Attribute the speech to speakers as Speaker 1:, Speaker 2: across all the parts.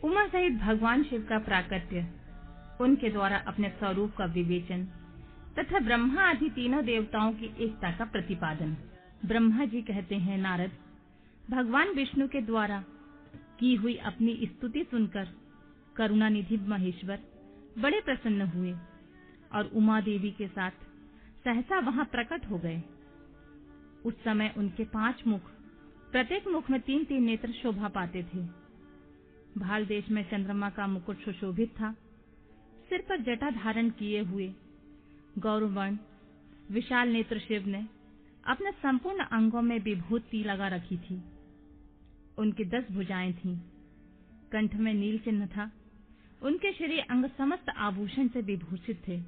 Speaker 1: उमा सहित भगवान शिव का प्राकट्य, उनके द्वारा अपने स्वरूप का विवेचन तथा ब्रह्मा आदि तीनों देवताओं की एकता का प्रतिपादन। ब्रह्मा जी कहते हैं, नारद, भगवान विष्णु के द्वारा की हुई अपनी स्तुति सुनकर करुणानिधि महेश्वर बड़े प्रसन्न हुए और उमा देवी के साथ सहसा वहां प्रकट हो गए। उस समय उनके 5 मुख, प्रत्येक मुख में 3-3 नेत्र शोभा पाते थे। भाल देश में चंद्रमा का मुकुट सुशोभित था। सिर पर जटा धारण किए हुए गौरवर्ण विशाल नेत्र शिव ने अपने संपूर्ण अंगों में विभूति लगा रखी थी। उनकी 10 भुजाएं थीं। कंठ में नील चिन्ह था। उनके शरीर अंग समस्त आभूषण से विभूषित थे।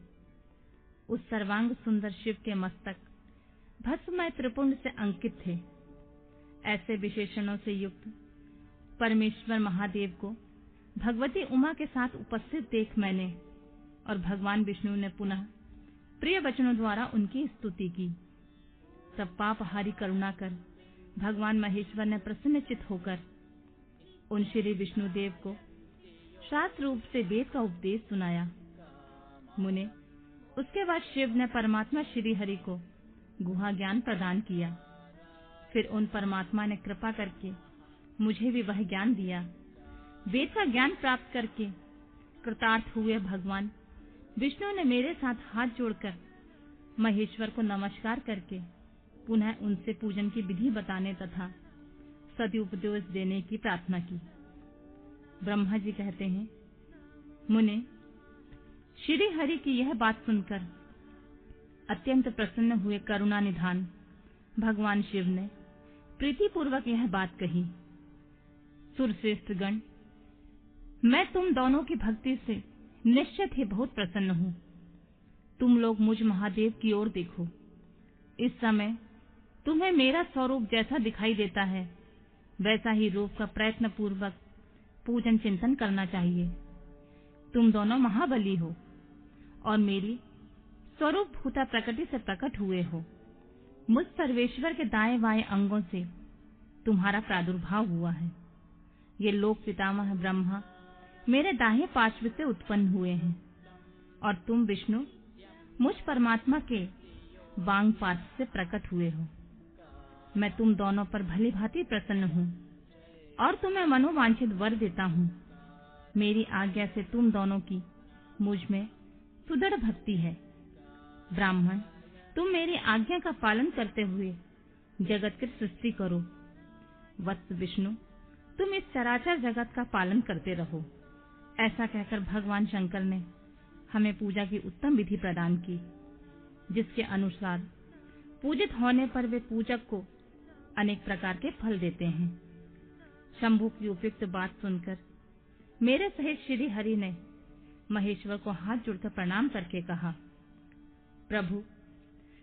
Speaker 1: उस सर्वांग सुंदर शिव के मस्तक भस्ममय त्रिपुंड से अंकित थे। ऐसे विशेषणों से युक्त परमेश्वर महादेव को भगवती उमा के साथ उपस्थित देख मैंने और भगवान विष्णु ने पुनः प्रिय वचनों द्वारा उनकी स्तुति की। तब पापहारी करुणा कर भगवान महेश्वर ने प्रसन्नचित होकर उन श्री विष्णुदेव को शास्त्र रूप से वेद का उपदेश सुनाया। मुने, उसके बाद शिव ने परमात्मा श्री हरि को गुहा ज्ञान प्रदान किया। फिर उन परमात्मा ने कृपा करके मुझे भी वह ज्ञान दिया। वेद का ज्ञान प्राप्त करके कृतार्थ हुए भगवान विष्णु ने मेरे साथ हाथ जोड़कर महेश्वर को नमस्कार करके पुनः उनसे पूजन की विधि बताने तथा सदुपदेश देने की प्रार्थना की। ब्रह्मा जी कहते हैं, मुने, श्री हरि की यह बात सुनकर अत्यंत प्रसन्न हुए करुणा निधान भगवान शिव ने प्रीतिपूर्वक यह बात कही। सुरश्रेष्ठ गण, मैं तुम दोनों की भक्ति से निश्चित ही बहुत प्रसन्न हूँ। तुम लोग मुझ महादेव की ओर देखो। इस समय तुम्हें मेरा स्वरूप जैसा दिखाई देता है वैसा ही रूप का प्रयत्न पूर्वक पूजन चिंतन करना चाहिए। तुम दोनों महाबली हो और मेरी स्वरूप भूता प्रकृति से प्रकट हुए हो। मुझ सर्वेश्वर के दाएं बाएं अंगों से तुम्हारा प्रादुर्भाव हुआ है। ये लोक पितामह ब्रह्मा मेरे दाहिने पार्श्व से उत्पन्न हुए हैं और तुम विष्णु मुझ परमात्मा के बांग पार्श्व से प्रकट हुए हो। मैं तुम दोनों पर भली भांति प्रसन्न हूँ और तुम्हें मनोवांछित वर देता हूँ। मेरी आज्ञा से तुम दोनों की मुझ में सुदृढ़ भक्ति है। ब्राह्मण, तुम मेरी आज्ञा का पालन करते हुए जगत की सृष्टि करो। वत्स विष्णु, तुम इस चराचर जगत का पालन करते रहो। ऐसा कहकर भगवान शंकर ने हमें पूजा की उत्तम विधि प्रदान की, जिसके अनुसार पूजित होने पर वे पूजक को अनेक प्रकार के फल देते हैं। शंभु की उपयुक्त बात सुनकर मेरे सहित श्री हरि ने महेश्वर को हाथ जोड़कर प्रणाम करके कहा, प्रभु,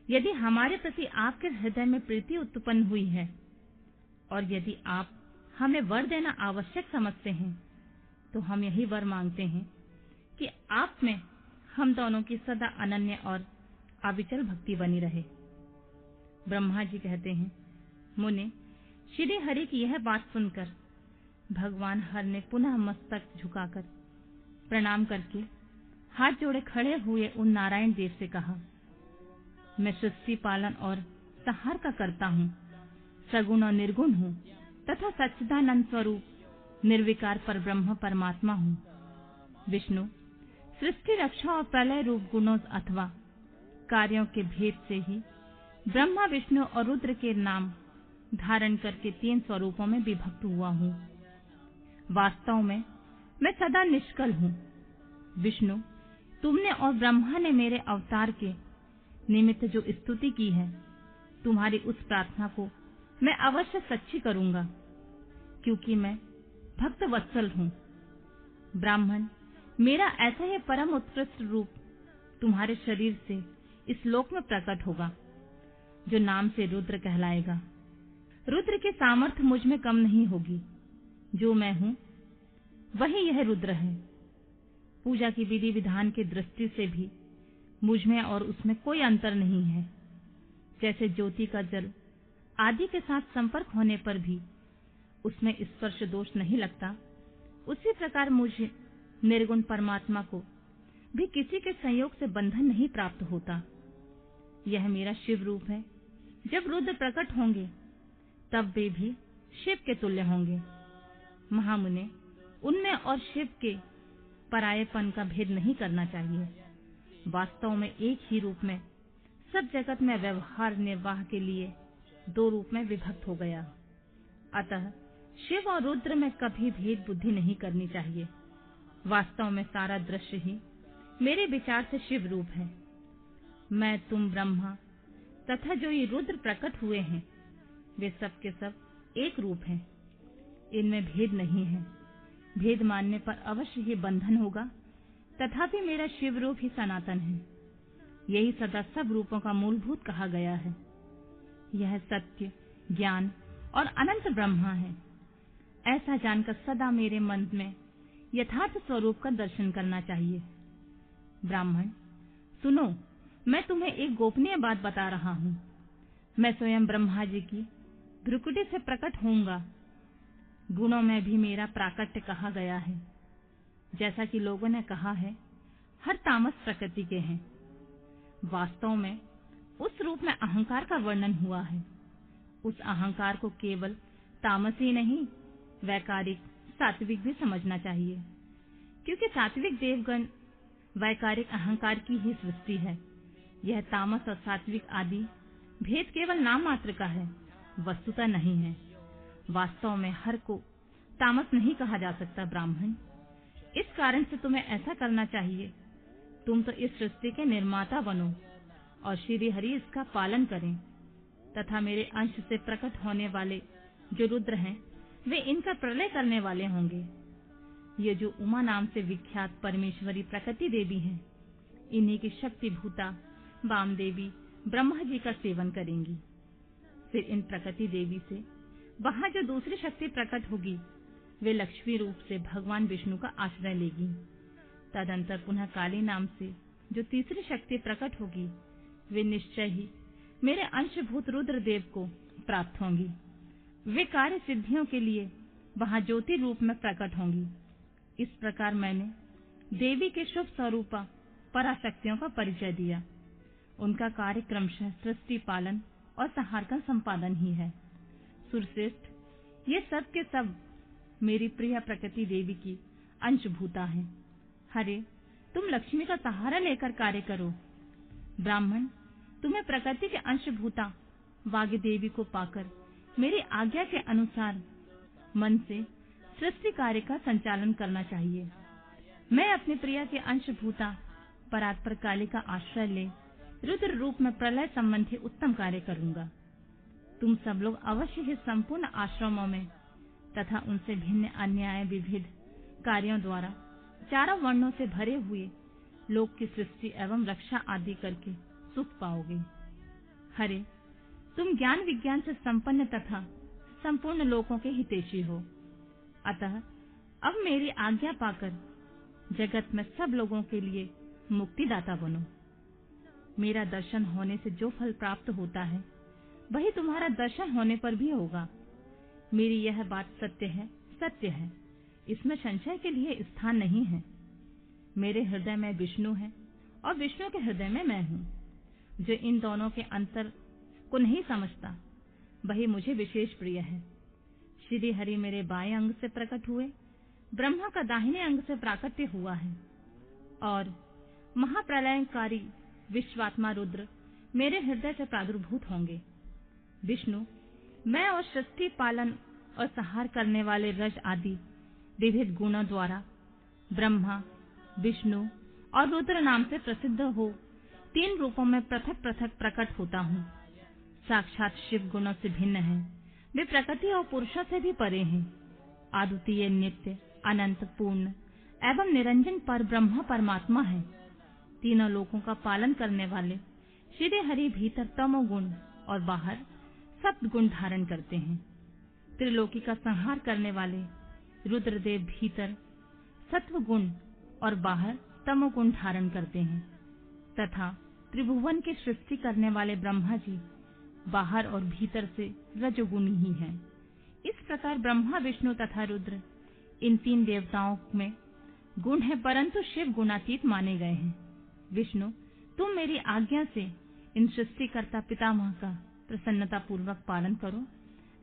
Speaker 1: यदि हमारे प्रति आपके हृदय में प्रीति उत्पन्न हुई है और यदि आप हमें वर देना आवश्यक समझते हैं तो हम यही वर मांगते हैं कि आप में हम दोनों की सदा अनन्य और अविचल भक्ति बनी रहे। ब्रह्मा जी कहते हैं, मुने, श्री हरि की यह बात सुनकर भगवान हर ने पुनः मस्तक झुकाकर प्रणाम करके हाथ जोड़े खड़े हुए उन नारायण देव से कहा, मैं सृष्टि पालन और संहार का करता हूँ, सगुण और निर्गुण हूँ तथा सच्चिदानंद स्वरूप निर्विकार पर ब्रह्म परमात्मा हूँ। विष्णु, सृष्टि रक्षा और प्रलय रूप गुणों अथवा कार्यों के भेद से ही ब्रह्मा विष्णु और रुद्र के नाम धारण करके 3 स्वरूपों में विभक्त हुआ हूँ। वास्तव में मैं सदा निष्कल हूँ। विष्णु, तुमने और ब्रह्मा ने मेरे अवतार के निमित्त जो स्तुति की है, तुम्हारी उस प्रार्थना को मैं अवश्य सच्ची करूंगा, क्योंकि मैं भक्त वत्सल हूँ। ब्राह्मण, मेरा ऐसा ही परम उत्कृष्ट रूप तुम्हारे शरीर से इस लोक में प्रकट होगा, जो नाम से रुद्र कहलाएगा। रुद्र की सामर्थ्य मुझ में कम नहीं होगी। जो मैं हूँ वही यह रुद्र है। पूजा की विधि विधान की दृष्टि से भी मुझ में और उसमें कोई अंतर नहीं है। जैसे ज्योति का जल आदि के साथ संपर्क होने पर भी उसमें स्पर्श दोष नहीं लगता, उसी प्रकार मुझे निर्गुण परमात्मा को भी किसी के संयोग से बंधन नहीं प्राप्त होता। यह मेरा शिव रूप है। जब रुद्र प्रकट होंगे तब वे भी शिव के तुल्य होंगे। महामुने, उनमें और शिव के परायेपन का भेद नहीं करना चाहिए। वास्तव में एक ही रूप में सब जगत में व्यवहार निर्वाह के लिए दो रूप में विभक्त हो गया। अतः शिव और रुद्र में कभी भेद बुद्धि नहीं करनी चाहिए। वास्तव में सारा दृश्य ही मेरे विचार से शिव रूप है। मैं, तुम, ब्रह्मा तथा जो ये रुद्र प्रकट हुए हैं, वे सब के सब एक रूप हैं। इनमें भेद नहीं है। भेद मानने पर अवश्य ही बंधन होगा। तथापि मेरा शिव रूप ही सनातन है। यही सदा सब रूपों का मूलभूत कहा गया है। यह सत्य, ज्ञान और अनंत ब्रह्मा है। ऐसा जानकर सदा मेरे मन में यथार्थ स्वरूप का दर्शन करना चाहिए। ब्राह्मण, सुनो, मैं तुम्हें एक गोपनीय बात बता रहा हूँ। मैं स्वयं ब्रह्मा जी की भ्रुकुटी से प्रकट होऊंगा। गुणों में भी मेरा प्राकट्य कहा गया है। जैसा कि लोगों ने कहा है, हर तामस प्रकृति के हैं। वास्तव में उस रूप में अहंकार का वर्णन हुआ है। उस अहंकार को केवल तामसी नहीं, वैकारिक, सात्विक भी समझना चाहिए, क्योंकि सात्विक देवगण वैकारिक अहंकार की ही सृष्टि है। यह तामस और सात्विक आदि भेद केवल नाम मात्र का है, वस्तुतः नहीं है। वास्तव में हर को तामस नहीं कहा जा सकता। ब्राह्मण, इस कारण से तुम्हें ऐसा करना चाहिए। तुम तो इस सृष्टि के निर्माता बनो और श्री हरि इसका पालन करें, तथा मेरे अंश से प्रकट होने वाले जो रुद्र हैं, वे इनका प्रलय करने वाले होंगे। ये जो उमा नाम से विख्यात परमेश्वरी प्रकृति देवी हैं, इन्हीं की शक्ति भूता वाम देवी ब्रह्मा जी का सेवन करेंगी। फिर इन प्रकृति देवी से वहां जो दूसरी शक्ति प्रकट होगी, वे लक्ष्मी रूप से भगवान विष्णु का आश्रय लेगी। तदंतर पुनः काली नाम से जो तीसरी शक्ति प्रकट होगी, वे निश्चय ही मेरे अंशभूत रुद्र देव को प्राप्त होंगी। वे कार्य सिद्धियों के लिए वहां ज्योति रूप में प्रकट होंगी। इस प्रकार मैंने देवी के शुभ स्वरूपा पराशक्तियों का परिचय दिया। उनका कार्य क्रमशः सृष्टि पालन और संहार का संपादन ही है। सुरश्रेष्ठ, ये सब के सब मेरी प्रिय प्रकृति देवी की अंशभूता हैं। हरे, तुम लक्ष्मी का सहारा लेकर कार्य करो। ब्राह्मण, तुम्हें प्रकृति के अंशभूता वाग्य देवी को पाकर मेरी आज्ञा के अनुसार मन से सृष्टि कार्य का संचालन करना चाहिए। मैं अपनी प्रिया के अंशभूता परात्पर काली का आश्रय ले रुद्र रूप में प्रलय संबंधी उत्तम कार्य करूंगा। तुम सब लोग अवश्य ही संपूर्ण आश्रमों में तथा उनसे भिन्न अन्याय विविध कार्यों द्वारा चारों वर्णों से भरे हुए लोक की सृष्टि एवं रक्षा आदि करके सुख पाओगे। हरे, तुम ज्ञान विज्ञान से संपन्न तथा संपूर्ण लोकों के हितैषी हो। अतः अब मेरी आज्ञा पाकर जगत में सब लोगों के लिए मुक्तिदाता बनो। मेरा दर्शन होने से जो फल प्राप्त होता है, वही तुम्हारा दर्शन होने पर भी होगा। मेरी यह बात सत्य है, सत्य है। इसमें संशय के लिए स्थान नहीं है। मेरे हृदय में विष्णु है और विष्णु के हृदय में मैं हूँ। जो इन दोनों के अंतर को नहीं समझता, वही मुझे विशेष प्रिय है। श्री हरि मेरे बाएं अंग से प्रकट हुए, ब्रह्मा का दाहिने अंग से प्राकट्य हुआ है, और महाप्रलयकारी विश्वात्मा रुद्र मेरे हृदय से प्रादुर्भूत होंगे। विष्णु, मैं और सृष्टि पालन और संहार करने वाले रज आदि विविध गुणों द्वारा ब्रह्मा, विष्णु और रुद्र नाम से प्रसिद्ध हो तीन रूपों में पृथक पृथक प्रकट होता हूँ। साक्षात शिव गुणों से भिन्न है। वे प्रकृति और पुरुषों से भी परे हैं। अद्वितीय, नित्य, अनंत, पूर्ण एवं निरंजन पर ब्रह्मा परमात्मा है। तीनों लोकों का पालन करने वाले श्री हरि भीतर तमोगुण और बाहर सप्त गुण धारण करते हैं। त्रिलोकी का संहार करने वाले रुद्रदेव भीतर सत्व गुण और बाहर तमोगुण धारण करते हैं, तथा त्रिभुवन की सृष्टि करने वाले ब्रह्मा जी बाहर और भीतर से रजोगुणी ही हैं। इस प्रकार ब्रह्मा, विष्णु तथा रुद्र इन 3 देवताओं में गुण है, परंतु शिव गुणातीत माने गए हैं। विष्णु, तुम मेरी आज्ञा से इन सृष्टिकर्ता पितामह का प्रसन्नता पूर्वक पालन करो।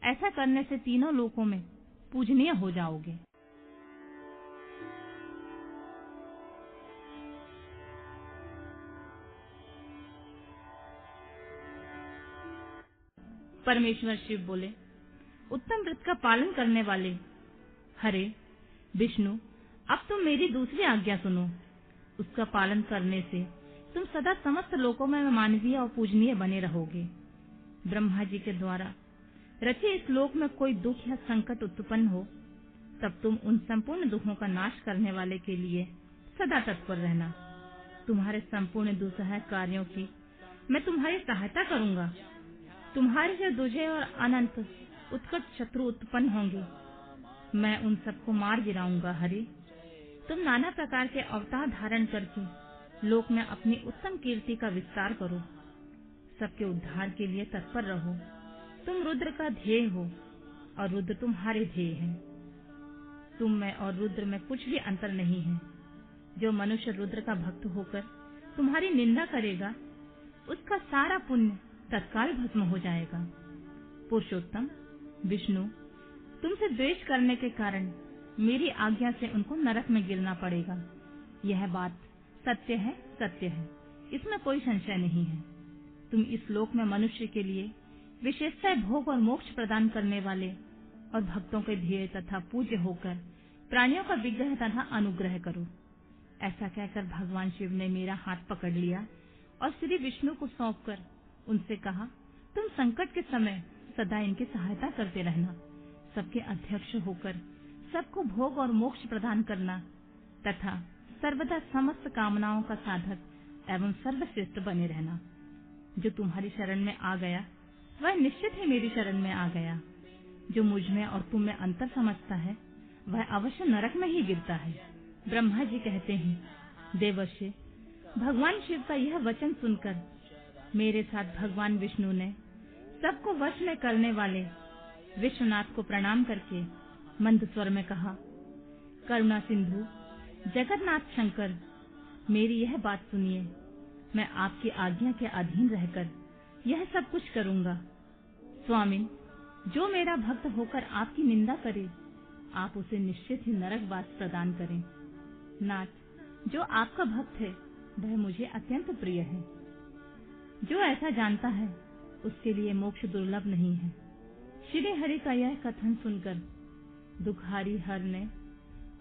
Speaker 1: ऐसा करने से तीनों लोकों में पूजनीय हो जाओगे। परमेश्वर शिव बोले, उत्तम व्रत का पालन करने वाले हरे विष्णु, अब तुम मेरी दूसरी आज्ञा सुनो। उसका पालन करने से तुम सदा समस्त लोकों में मानवीय और पूजनीय बने रहोगे। ब्रह्मा जी के द्वारा रचे इस लोक में कोई दुख या संकट उत्पन्न हो, तब तुम उन संपूर्ण दुखों का नाश करने वाले के लिए सदा तत्पर रहना। तुम्हारे संपूर्ण दुस्सह कार्यों की मैं तुम्हारी सहायता करूंगा। तुम्हारे जो दुजे और अनंत उत्कट शत्रु उत्पन्न होंगे, मैं उन सबको मार गिराऊंगा। हरि, तुम नाना प्रकार के अवतार धारण करके लोक में अपनी उत्तम कीर्ति का विस्तार करो। सबके उद्धार के लिए तत्पर रहो। तुम रुद्र का ध्येय हो और रुद्र तुम्हारे ध्येय हैं। तुम में और रुद्र में कुछ भी अंतर नहीं है। जो मनुष्य रुद्र का भक्त होकर तुम्हारी निंदा करेगा, उसका सारा पुण्य तत्काल भस्म हो जाएगा। पुरुषोत्तम विष्णु, तुमसे द्वेष करने के कारण मेरी आज्ञा से उनको नरक में गिरना पड़ेगा। यह बात सत्य है, सत्य है, इसमें कोई संशय नहीं है। तुम इस लोक में मनुष्य के लिए विशेषतः भोग और मोक्ष प्रदान करने वाले और भक्तों के ध्येय तथा पूज्य होकर प्राणियों का विग्रह तथा अनुग्रह करो। ऐसा कहकर भगवान शिव ने मेरा हाथ पकड़ लिया और श्री विष्णु को सौंपकर उनसे कहा, तुम संकट के समय सदा इनकी सहायता करते रहना। सबके अध्यक्ष होकर सबको भोग और मोक्ष प्रदान करना तथा सर्वदा समस्त कामनाओं का साधक एवं सर्वश्रेष्ठ बने रहना। जो तुम्हारी शरण में आ गया वह निश्चित ही मेरी शरण में आ गया। जो मुझ में और तुम में अंतर समझता है वह अवश्य नरक में ही गिरता है। ब्रह्मा जी कहते हैं, देवर्षि, भगवान शिव का यह वचन सुनकर मेरे साथ भगवान विष्णु ने सबको वश में करने वाले विश्वनाथ को प्रणाम करके मंद स्वर में कहा, करुणा सिंधु जगन्नाथ शंकर, मेरी यह बात सुनिए। मैं आपकी आज्ञा के अधीन रहकर यह सब कुछ करूंगा। स्वामिन, जो मेरा भक्त होकर आपकी निंदा करे, आप उसे निश्चित ही नरकवास प्रदान करें। नाथ, जो आपका भक्त है वह मुझे अत्यंत प्रिय है। जो ऐसा जानता है उसके लिए मोक्ष दुर्लभ नहीं है। श्री हरि का यह कथन सुनकर दुखारी हर ने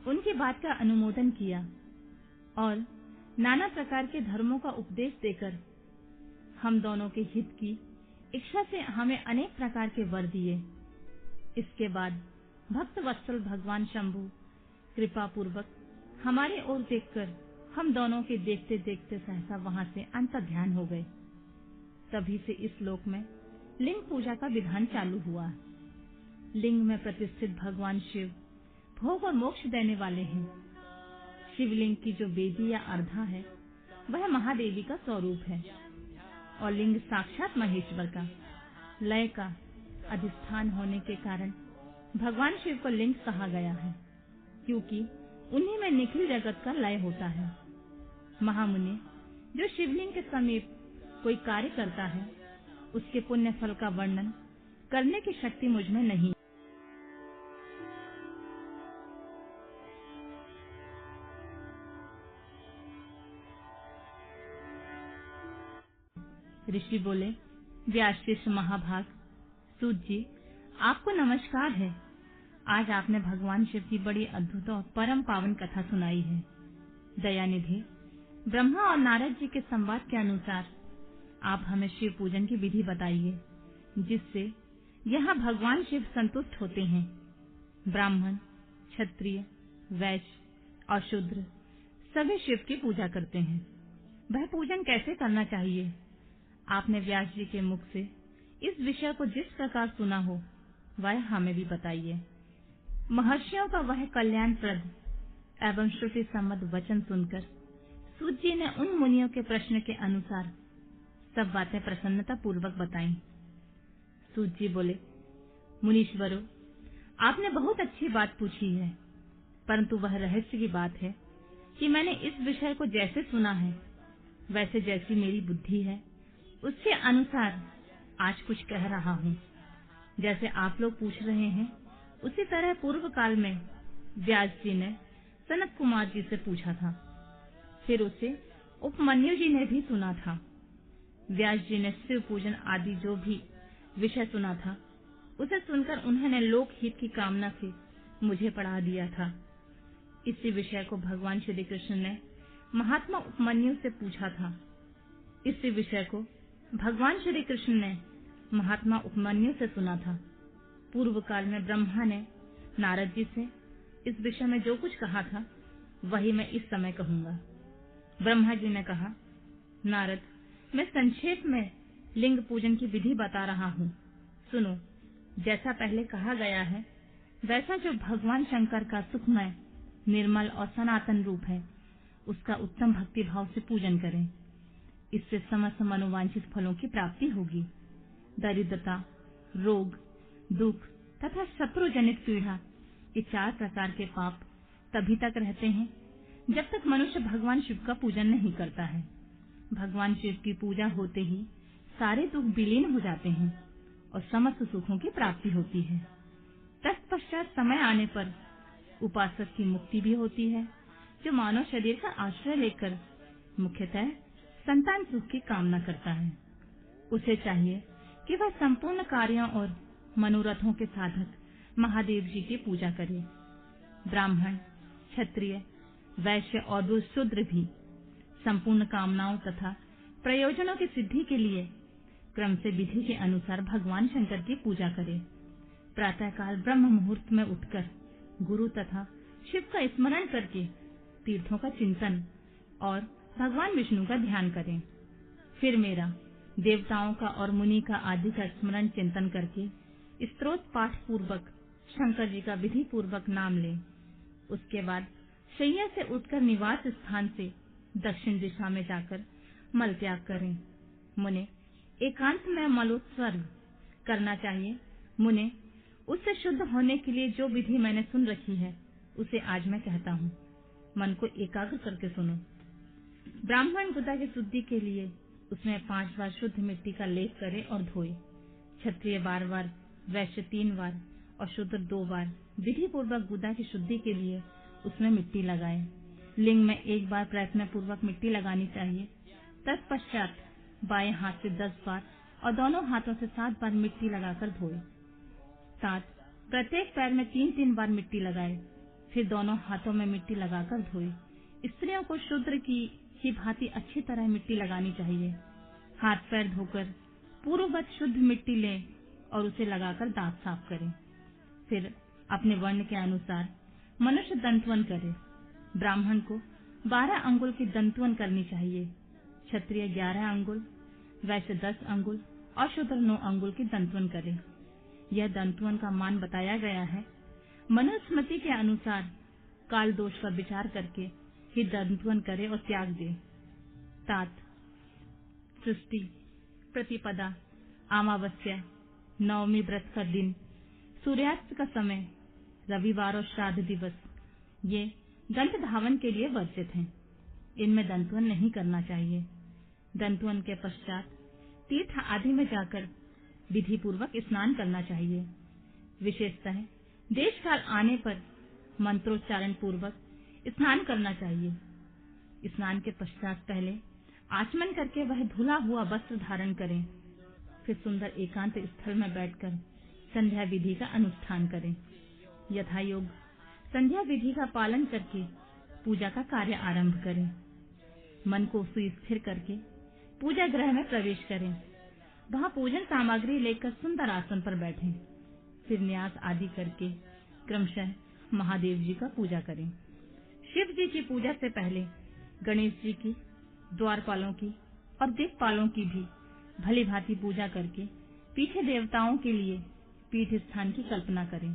Speaker 1: उनकी बात का अनुमोदन किया और नाना प्रकार के धर्मों का उपदेश देकर हम दोनों के हित की इच्छा से हमें अनेक प्रकार के वर दिए। इसके बाद भक्त वत्सल भगवान शंभु कृपा पूर्वक हमारी ओर देखकर हम दोनों के देखते देखते सहसा वहां से अंतर्ध्यान हो गए। तभी से इस लोक में लिंग पूजा का विधान चालू हुआ। लिंग में प्रतिष्ठित भगवान शिव भोग और मोक्ष देने वाले हैं। शिवलिंग की जो वेदी या अर्धा है वह महादेवी का स्वरूप है और लिंग साक्षात महेश्वर का लय का अधिष्ठान होने के कारण भगवान शिव को लिंग कहा गया है, क्योंकि उन्हीं में निखिल जगत का लय होता है। महामुनि, जो शिवलिंग के समीप कोई कार्य करता है उसके पुण्य फल का वर्णन करने की शक्ति मुझ में नहीं। ऋषि बोले, व्यासशिष्य महाभाग, सूत जी, आपको नमस्कार है। आज आपने भगवान शिव की बड़ी अद्भुत और परम पावन कथा सुनाई है। दयानिधि, ब्रह्मा और नारद जी के संवाद के अनुसार आप हमें शिव पूजन की विधि बताइए, जिससे यहाँ भगवान शिव संतुष्ट होते हैं। ब्राह्मण, क्षत्रिय, वैश्य और शूद्र सभी शिव की पूजा करते हैं। वह पूजन कैसे करना चाहिए? आपने व्यास जी के मुख से इस विषय को जिस प्रकार सुना हो वह हमें भी बताइए। महर्षियों का वह कल्याणप्रद एवं श्रुति सम्मत वचन सुनकर सूत जी ने उन मुनियों के प्रश्न के अनुसार सब बातें प्रसन्नता पूर्वक बताईं। सूत जी बोले, मुनीश्वरों, आपने बहुत अच्छी बात पूछी है। परंतु वह रहस्य की बात है कि मैंने इस विषय को जैसे सुना है, वैसे जैसी मेरी बुद्धि है, उसके अनुसार आज कुछ कह रहा हूँ। जैसे आप लोग पूछ रहे हैं, उसी तरह पूर्व काल में व्यास जी ने सनत कुमार जी से पूछा था। फिर उसे उपमन्यु जी ने भी सुना था। व्यास जी ने शिव पूजन आदि जो भी विषय सुना था, उसे सुनकर उन्होंने लोकहित की कामना से मुझे पढ़ा दिया था। इसी विषय को भगवान श्री कृष्ण ने महात्मा उपमन्यु से पूछा था। इसी विषय को भगवान श्री कृष्ण ने महात्मा उपमन्यु से सुना था। पूर्व काल में ब्रह्मा ने नारद जी से इस विषय में जो कुछ कहा था, वही मैं इस समय कहूंगा। ब्रह्मा जी ने कहा, नारद, मैं संक्षेप में लिंग पूजन की विधि बता रहा हूँ, सुनो। जैसा पहले कहा गया है, वैसा जो भगवान शंकर का सुखमय, निर्मल और सनातन रूप है, उसका उत्तम भक्ति भाव से पूजन करें। इससे समस्त मनोवांछित फलों की प्राप्ति होगी। दरिद्रता, रोग, दुख तथा शत्रु जनित पीड़ा, ये 4 प्रकार के पाप तभी तक रहते हैं जब तक मनुष्य भगवान शिव का पूजन नहीं करता है। भगवान शिव की पूजा होते ही सारे दुख विलीन हो जाते हैं और समस्त सुखों की प्राप्ति होती है। तत्पश्चात समय आने पर उपासक की मुक्ति भी होती है, जो मानव शरीर का आश्रय लेकर मुख्यतः संतान सुख की कामना करता है। उसे चाहिए कि वह संपूर्ण कार्यों और मनोरथों के साधक महादेव जी की पूजा करे। ब्राह्मण, क्षत्रिय, वैश्य और शूद्र भी संपूर्ण कामनाओं तथा प्रयोजनों की सिद्धि के लिए क्रम से विधि के अनुसार भगवान शंकर की पूजा करे। प्रातःकाल ब्रह्म मुहूर्त में उठकर गुरु तथा शिव का स्मरण करके तीर्थों का चिंतन और भगवान विष्णु का ध्यान करें। फिर मेरा, देवताओं का और मुनि का आदि का स्मरण चिंतन करके स्तोत्र पाठ पूर्वक शंकर जी का विधि पूर्वक नाम लें। उसके बाद शैया से उठकर निवास स्थान से दक्षिण दिशा में जाकर मल त्याग करें। मुने, एकांत में मलोत्सर्ग करना चाहिए। मुने, उससे शुद्ध होने के लिए जो विधि मैंने सुन रखी है, उसे आज मैं कहता हूँ। मन को एकाग्र करके सुनो। ब्राह्मण गुदा की शुद्धि के लिए उसमें 5 बार शुद्ध मिट्टी का लेप करे और धोए। क्षत्रिय 12 बार, वैश्य 3 बार और शूद्र 2 बार विधि पूर्वक गुदा की शुद्धि के लिए उसमें मिट्टी लगाए। लिंग में 1 बार प्रयत्न पूर्वक मिट्टी लगानी चाहिए। तत्पश्चात बाएं हाथ से 10 बार और दोनों हाथों से 7 बार मिट्टी लगाकर धोए। 7 प्रत्येक पैर में 3-3 बार मिट्टी लगाए, फिर दोनों हाथों में मिट्टी लगाकर धोए। स्त्रियों को शूद्र की ही भांति अच्छी तरह मिट्टी लगानी चाहिए। हाथ पैर धोकर पूर्ववत शुद्ध मिट्टी लें और उसे लगाकर दांत साफ करें। फिर अपने वर्ण के अनुसार मनुष्य दंतवन करे। ब्राह्मण को 12 अंगुल की दंतवन करनी चाहिए। क्षत्रिय 11 अंगुल, वैश्य 10 अंगुल और शूद्र 9 अंगुल की दंतवन करे। यह दंतवन का मान बताया गया है। मनुस्मृति के अनुसार काल दोष का विचार करके ही दंतवन करे और त्याग दे। तात, सृष्टि, प्रतिपदा, अमावस्या, नवमी व्रत का दिन, सूर्यास्त का समय, रविवार और श्राद्ध दिवस, ये दंत धावन के लिए वर्जित हैं। इनमें दंतवन नहीं करना चाहिए। दंतवन के पश्चात तीर्थ आदि में जाकर विधि पूर्वक स्नान करना चाहिए। विशेषतः देश काल आने पर मंत्रोच्चारण पूर्वक स्नान करना चाहिए। स्नान के पश्चात पहले आचमन करके वह धुला हुआ वस्त्र धारण करें। फिर सुंदर एकांत स्थल में बैठकर संध्या विधि का अनुष्ठान करें। यथा योग संध्या विधि का पालन करके पूजा का कार्य आरंभ करें। मन को सुस्थिर करके पूजा गृह में प्रवेश करें। वहां पूजन सामग्री लेकर सुंदर आसन पर बैठें। फिर न्यास आदि करके क्रमशः महादेव जी का पूजा करें। शिव जी की पूजा से पहले गणेश जी की, द्वारपालों की और दिक्पालों की भी भली भांति पूजा करके पीछे देवताओं के लिए पीठ स्थान की कल्पना करें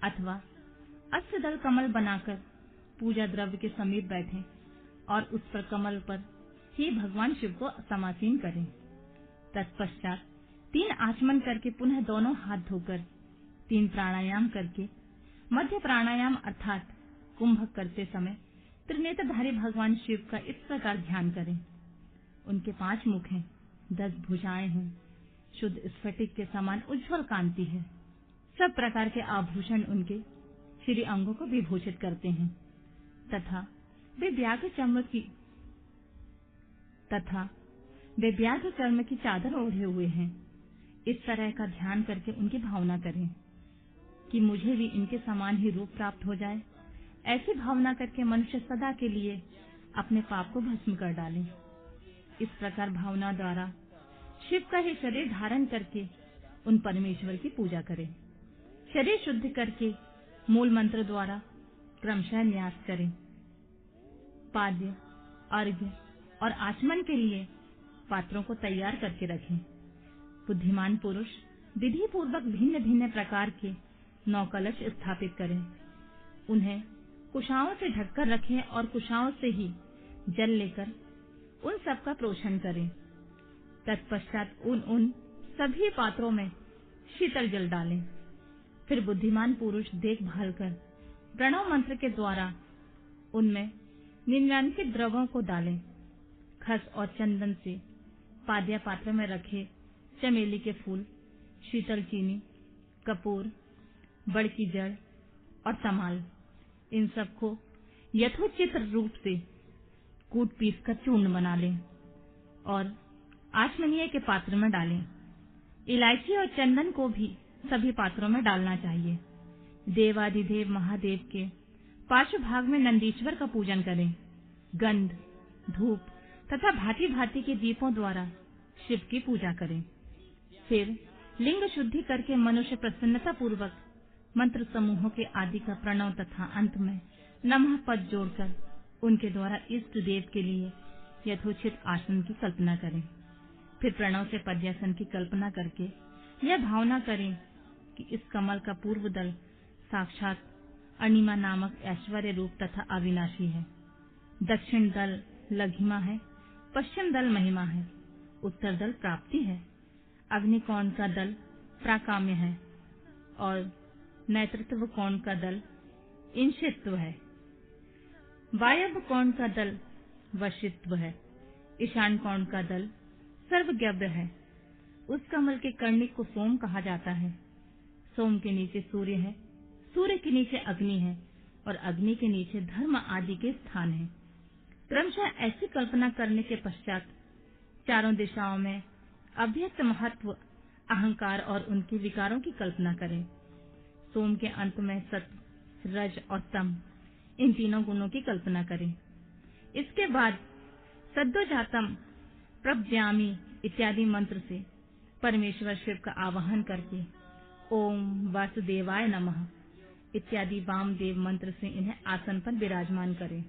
Speaker 1: अथवा अष्टदल कमल बनाकर पूजा द्रव्य के समीप बैठें और उस पर कमल पर ही भगवान शिव को समासीन करें। तत्पश्चात 3 आचमन करके पुनः दोनों हाथ धोकर 3 प्राणायाम करके मध्य प्राणायाम अर्थात कुंभक करते समय त्रिनेत्रधारी भगवान शिव का इस प्रकार ध्यान करें। उनके 5 मुख हैं, 10 भुजाएं हैं, शुद्ध स्फटिक के समान उज्जवल कांति है। सब प्रकार के आभूषण उनके श्री अंगों को विभूषित करते हैं तथा वे व्याघ्र चर्म की चादर ओढ़े हुए हैं। इस तरह का ध्यान करके उनकी भावना करें कि मुझे भी इनके समान ही रूप प्राप्त हो जाए। ऐसी भावना करके मनुष्य सदा के लिए अपने पाप को भस्म कर डाले। इस प्रकार भावना द्वारा शिव का ही शरीर धारण करके उन परमेश्वर की पूजा करें। शरीर शुद्ध करके मूल मंत्र द्वारा क्रमशः न्यास करें। पाद्य, अर्घ्य और आचमन के लिए पात्रों को तैयार करके रखें। बुद्धिमान पुरुष विधि पूर्वक भिन्न भिन्न प्रकार के 9 कलश स्थापित करें। उन्हें कुशाओं से ढककर रखें और कुशाओं से ही जल लेकर उन सब का प्रोक्षण करें। तत्पश्चात उन सभी पात्रों में शीतल जल डालें। फिर बुद्धिमान पुरुष देखभाल कर प्रणव मंत्र के द्वारा उनमें 99 द्रवों को डालें। खस और चंदन से पाद्या पात्र में रखे चमेली के फूल, शीतल चीनी, कपूर, बड़ की जड़ और तमाल, इन सबको यथोचित रूप से कूट पीस कर चूर्ण बना लें और आचमनीय के पात्र में डालें। इलायची और चंदन को भी सभी पात्रों में डालना चाहिए। देवादिदेव महादेव के पार्श्व भाग में नंदीश्वर का पूजन करें। गंध, धूप तथा भांति भांति के दीपों द्वारा शिव की पूजा करें। फिर लिंग शुद्धि करके मनुष्य प्रसन्नता पूर्वक मंत्र समूहों के आदि का प्रणव तथा अंत में नमः पद जोड़कर उनके द्वारा इष्ट देव के लिए यथोचित आसन की कल्पना करें। फिर प्रणव से पद्यासन की कल्पना करके यह भावना करें कि इस कमल का पूर्व दल साक्षात अणिमा नामक ऐश्वर्य रूप तथा अविनाशी है। दक्षिण दल लघिमा है, पश्चिम दल महिमा है, उत्तर दल प्राप्ति है, अग्निकोण का दल प्राकाम्य है और नेतृत्व कोण का दल इंशित्व है। वायव्य कोण का दल वशित्व है। ईशान कोण का दल सर्वज्ञ है। उस कमल के कर्णिक को सोम कहा जाता है। सोम के नीचे सूर्य है, सूर्य के नीचे अग्नि है और अग्नि के नीचे धर्म आदि के स्थान है। क्रमशः ऐसी कल्पना करने के पश्चात चारों दिशाओं में अव्यक्त महत्व, अहंकार और उनके विकारों की कल्पना करें। सोम के अंत में सत्व, रज और तम, इन तीनों गुणों की कल्पना करें। इसके बाद सद्योजातम, प्रभज्यामि इत्यादि मंत्र से परमेश्वर शिव का आवाहन करके ओम वासुदेवाय नमः इत्यादि वामदेव मंत्र से इन्हें आसन पर विराजमान करें।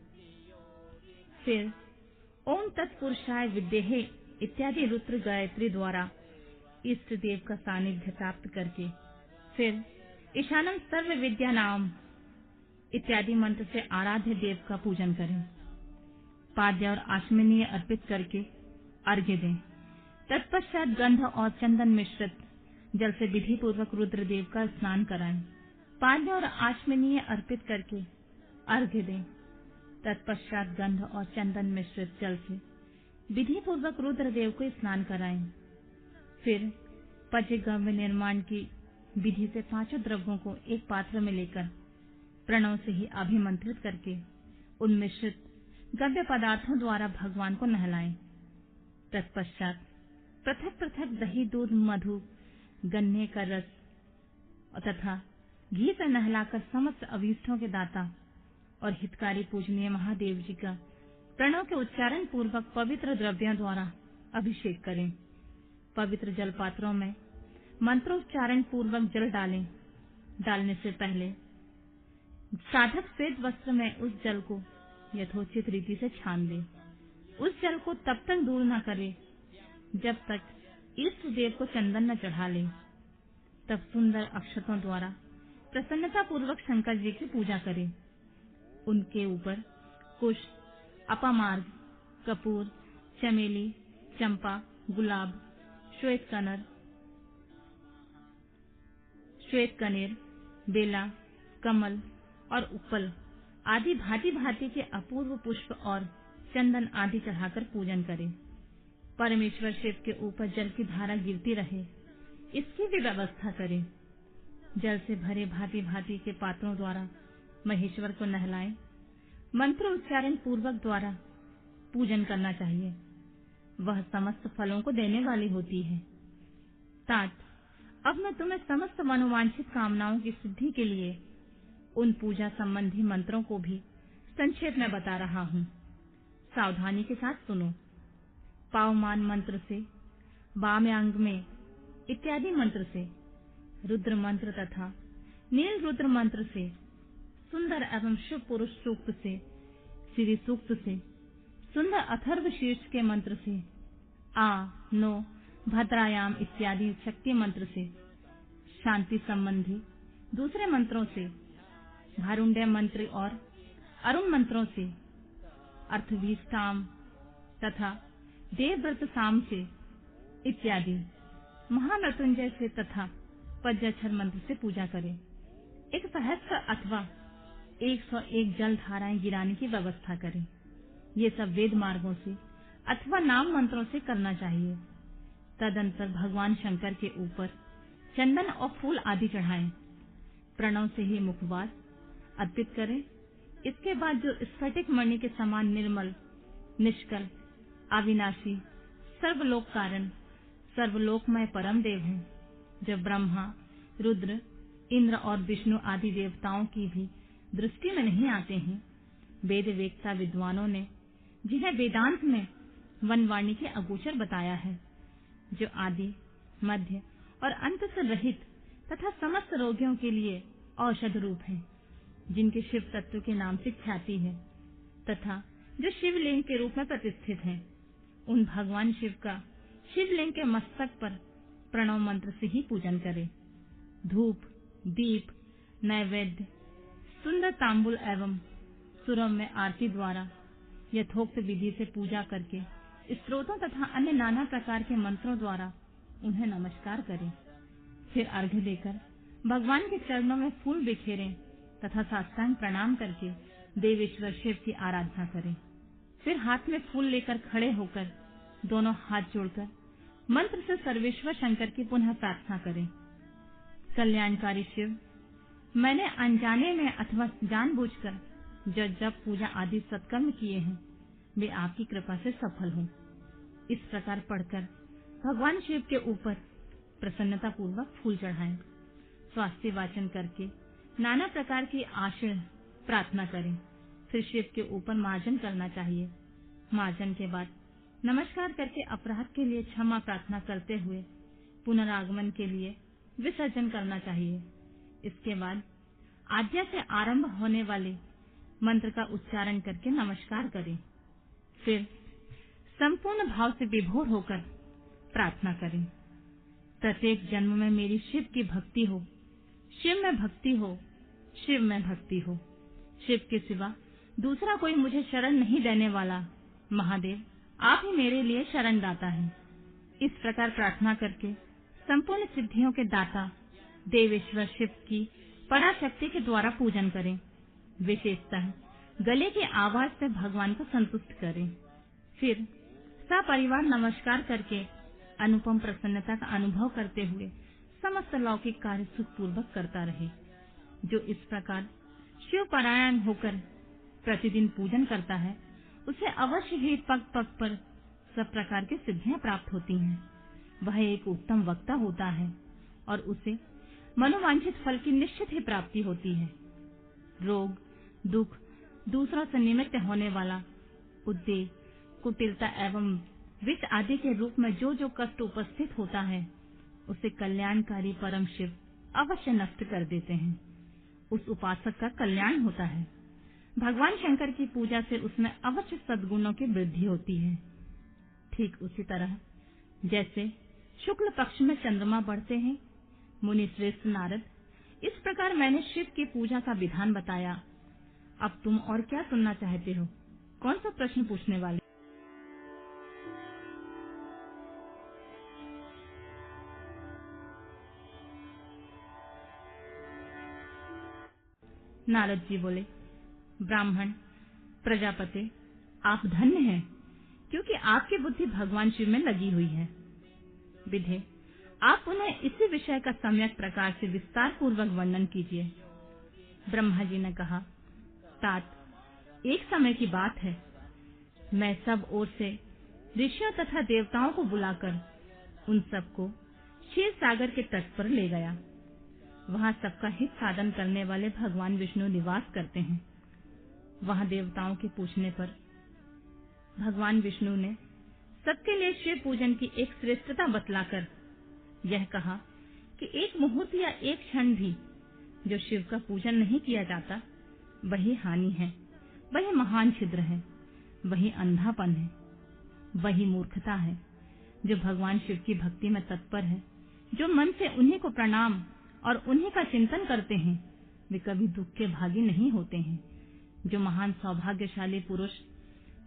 Speaker 1: फिर ओम तत्पुरुषाय विद्महे इत्यादि रुद्र गायत्री द्वारा इष्ट देव का सानिध्य प्राप्त करके फिर ईशानम सर्व विद्या नाम इत्यादि मंत्र से आराध्य देव का पूजन करें। पाद्य और आचमनीय अर्पित करके अर्घ्य दें। तत्पश्चात गंध और चंदन मिश्रित जल से विधि पूर्वक रुद्रदेव का स्नान कराएं। पाद्य और आचमनीय अर्पित करके अर्घ्य दें। तत्पश्चात गंध और चंदन मिश्रित जल से विधि पूर्वक रुद्रदेव को स्नान कराएं। फिर पंचगव्य निर्माण की विधि से 5 द्रव्यों को एक पात्र में लेकर प्रणव से ही अभिमंत्रित करके उन मिश्रित गव्य पदार्थों द्वारा भगवान को नहलाएं। तत्पश्चात पृथक पृथक दही, दूध, मधु, गन्ने का रस तथा घी से नहलाकर समस्त अभीष्टों के दाता और हितकारी पूजनीय महादेव जी का प्रणव के उच्चारण पूर्वक पवित्र द्रव्यों द्वारा अभिषेक करें। पवित्र जल पात्रों में मंत्रोच्चारण पूर्वक जल डालें। डालने से पहले साधक श्वेत वस्त्र में उस जल को यथोचित रीति से छान दे। उस जल को तब तक दूर न करे जब तक इष्ट देव को चंदन न चढ़ा ले। तब सुंदर अक्षतों द्वारा प्रसन्नता पूर्वक शंकर जी की पूजा करें। उनके ऊपर कुश, अपामार्ग, कपूर, चमेली, चंपा, गुलाब, श्वेत कनेर, बेला, कमल और उपल आदि भांति भांति के अपूर्व पुष्प और चंदन आदि चढ़ाकर पूजन करें। परमेश्वर शिव के ऊपर जल की धारा गिरती रहे, इसकी भी व्यवस्था करें। जल से भरे भांति भांति के पात्रों द्वारा महेश्वर को नहलाएं। मंत्र उच्चारण पूर्वक द्वारा पूजन करना चाहिए। वह समस्त फलों को देने वाली होती है। तात, अब मैं तुम्हें समस्त मनोवांछित कामनाओं की सिद्धि के लिए उन पूजा संबंधी मंत्रों को भी संक्षेप में बता रहा हूँ। सावधानी के साथ सुनो। पावमान मंत्र से, वामयांग में इत्यादि मंत्र से, रुद्र मंत्र तथा नील रुद्र मंत्र से, सुंदर एवं शुभ पुरुष सूक्त से, श्री सूक्त से, सुंदर अथर्व शीर्ष के मंत्र से, आ, नो, भद्रायाम इत्यादि शक्ति मंत्र से, शांति संबंधी दूसरे मंत्रों से, भारुण्डय मंत्र और अरुण मंत्रों से, अर्थवीष्टाम तथा देवव्रत साम से इत्यादि महामृत्युंजय से तथा पज्जाक्षर मंत्र से पूजा करें। 1 सहस्त्र अथवा 101 जल धाराएं गिराने की व्यवस्था करें। ये सब वेद मार्गों से अथवा नाम मंत्रों से करना चाहिए। तदंतर भगवान शंकर के ऊपर चंदन और फूल आदि चढ़ाएं। प्रणव से ही मुखवास अर्पित करें। इसके बाद जो स्फटिक मणि के समान निर्मल, निष्कल, अविनाशी, सर्वलोक कारण, सर्वलोकमय परम देव हैं, जो ब्रह्मा, रुद्र, इंद्र और विष्णु आदि देवताओं की भी दृष्टि में नहीं आते हैं, वेद वेत्ता विद्वानों ने जिन्हें वेदांत में वनवाणी के अगोचर बताया है, जो आदि, मध्य और अंत से रहित तथा समस्त रोगियों के लिए औषध रूप हैं, जिनके शिव तत्व के नाम से ख्याति है तथा जो शिवलिंग के रूप में प्रतिष्ठित हैं, उन भगवान शिव का शिवलिंग के मस्तक पर प्रणव मंत्र से ही पूजन करें। धूप, दीप, नैवेद्य, सुंदर तांबुल एवं सुरम में आरती द्वारा यथोक्त विधि से पूजा करके स्तोत्रों तथा अन्य नाना प्रकार के मंत्रों द्वारा उन्हें नमस्कार करें। फिर अर्घ्य देकर भगवान के चरणों में फूल बिखेरें तथा साष्टांग प्रणाम करके देवेश्वर शिव की आराधना करें। फिर हाथ में फूल लेकर खड़े होकर दोनों हाथ जोड़कर मंत्र से सर्वेश्वर शंकर की पुनः प्रार्थना करें। कल्याणकारी शिव, मैंने अनजाने में अथवा जानबूझकर जो जब पूजा आदि सत्कर्म किए हैं, वे आपकी कृपा से सफल हों। इस प्रकार पढ़कर भगवान शिव के ऊपर प्रसन्नता पूर्वक फूल चढ़ाएं। स्वास्थ्य वाचन करके नाना प्रकार की आशीर् प्रार्थना करें। फिर शिव के ऊपर मार्जन करना चाहिए। मार्जन के बाद नमस्कार करके अपराध के लिए क्षमा प्रार्थना करते हुए पुनरागमन के लिए विसर्जन करना चाहिए। इसके बाद आज्ञा से आरंभ होने वाले मंत्र का उच्चारण करके नमस्कार करें। फिर संपूर्ण भाव से विभोर होकर प्रार्थना करें। प्रत्येक जन्म में मेरी शिव की भक्ति हो, शिव में भक्ति हो, शिव में भक्ति हो। शिव के सिवा दूसरा कोई मुझे शरण नहीं देने वाला। महादेव, आप ही मेरे लिए शरण दाता हैं। इस प्रकार प्रार्थना करके संपूर्ण सिद्धियों के दाता देवेश्वर शिव की पराशक्ति के द्वारा पूजन करें। विशेषतः गले की आवाज से भगवान को संतुष्ट करें। फिर सपरिवार नमस्कार करके अनुपम प्रसन्नता का अनुभव करते हुए समस्त लौकिक कार्य सुखपूर्वक करता रहे। जो इस प्रकार शिव परायण होकर प्रतिदिन पूजन करता है, उसे अवश्य ही पग पग पर सब प्रकार की सिद्धियां प्राप्त होती हैं। वह एक उत्तम वक्ता होता है और उसे मनोवांछित फल की निश्चित ही प्राप्ति होती है। रोग, दुख, दूसरों से निमित्त होने वाला उद्वेग, कुटिलता एवं विष आदि के रूप में जो जो कष्ट उपस्थित होता है, उसे कल्याणकारी परम शिव अवश्य नष्ट कर देते हैं। उस उपासक का कल्याण होता है। भगवान शंकर की पूजा से उसमें अवश्य सद्गुणों की वृद्धि होती है। ठीक उसी तरह जैसे शुक्ल पक्ष में चंद्रमा बढ़ते हैं, मुनि श्रेष्ठ नारद, इस प्रकार मैंने शिव की पूजा का विधान बताया। अब तुम और क्या सुनना चाहते हो? कौन सा प्रश्न पूछने वाले? नारद जी बोले, ब्राह्मण, प्रजापति, आप धन्य हैं, क्योंकि आपकी बुद्धि भगवान शिव में लगी हुई है। विधे, आप उन्हें इसी विषय का सम्यक प्रकार से विस्तार पूर्वक वर्णन कीजिए। ब्रह्मा जी ने कहा, तात, एक समय की बात है, मैं सब ओर से ऋषियों तथा देवताओं को बुलाकर उन सबको क्षीर सागर के तट पर ले गया। वहां सबका हित साधन करने वाले भगवान विष्णु निवास करते हैं। वहां देवताओं के पूछने पर भगवान विष्णु ने सबके लिए शिव पूजन की एक श्रेष्ठता बतलाकर यह कहा कि एक मुहूर्त या एक क्षण भी जो शिव का पूजन नहीं किया जाता, वही हानि है, वही महान छिद्र है, वही अंधापन है, वही मूर्खता है। जो भगवान शिव की भक्ति में तत्पर है, जो मन से उन्हीं को प्रणाम और उन्हीं का चिंतन करते हैं, वे कभी दुख के भागी नहीं होते हैं। जो महान सौभाग्यशाली पुरुष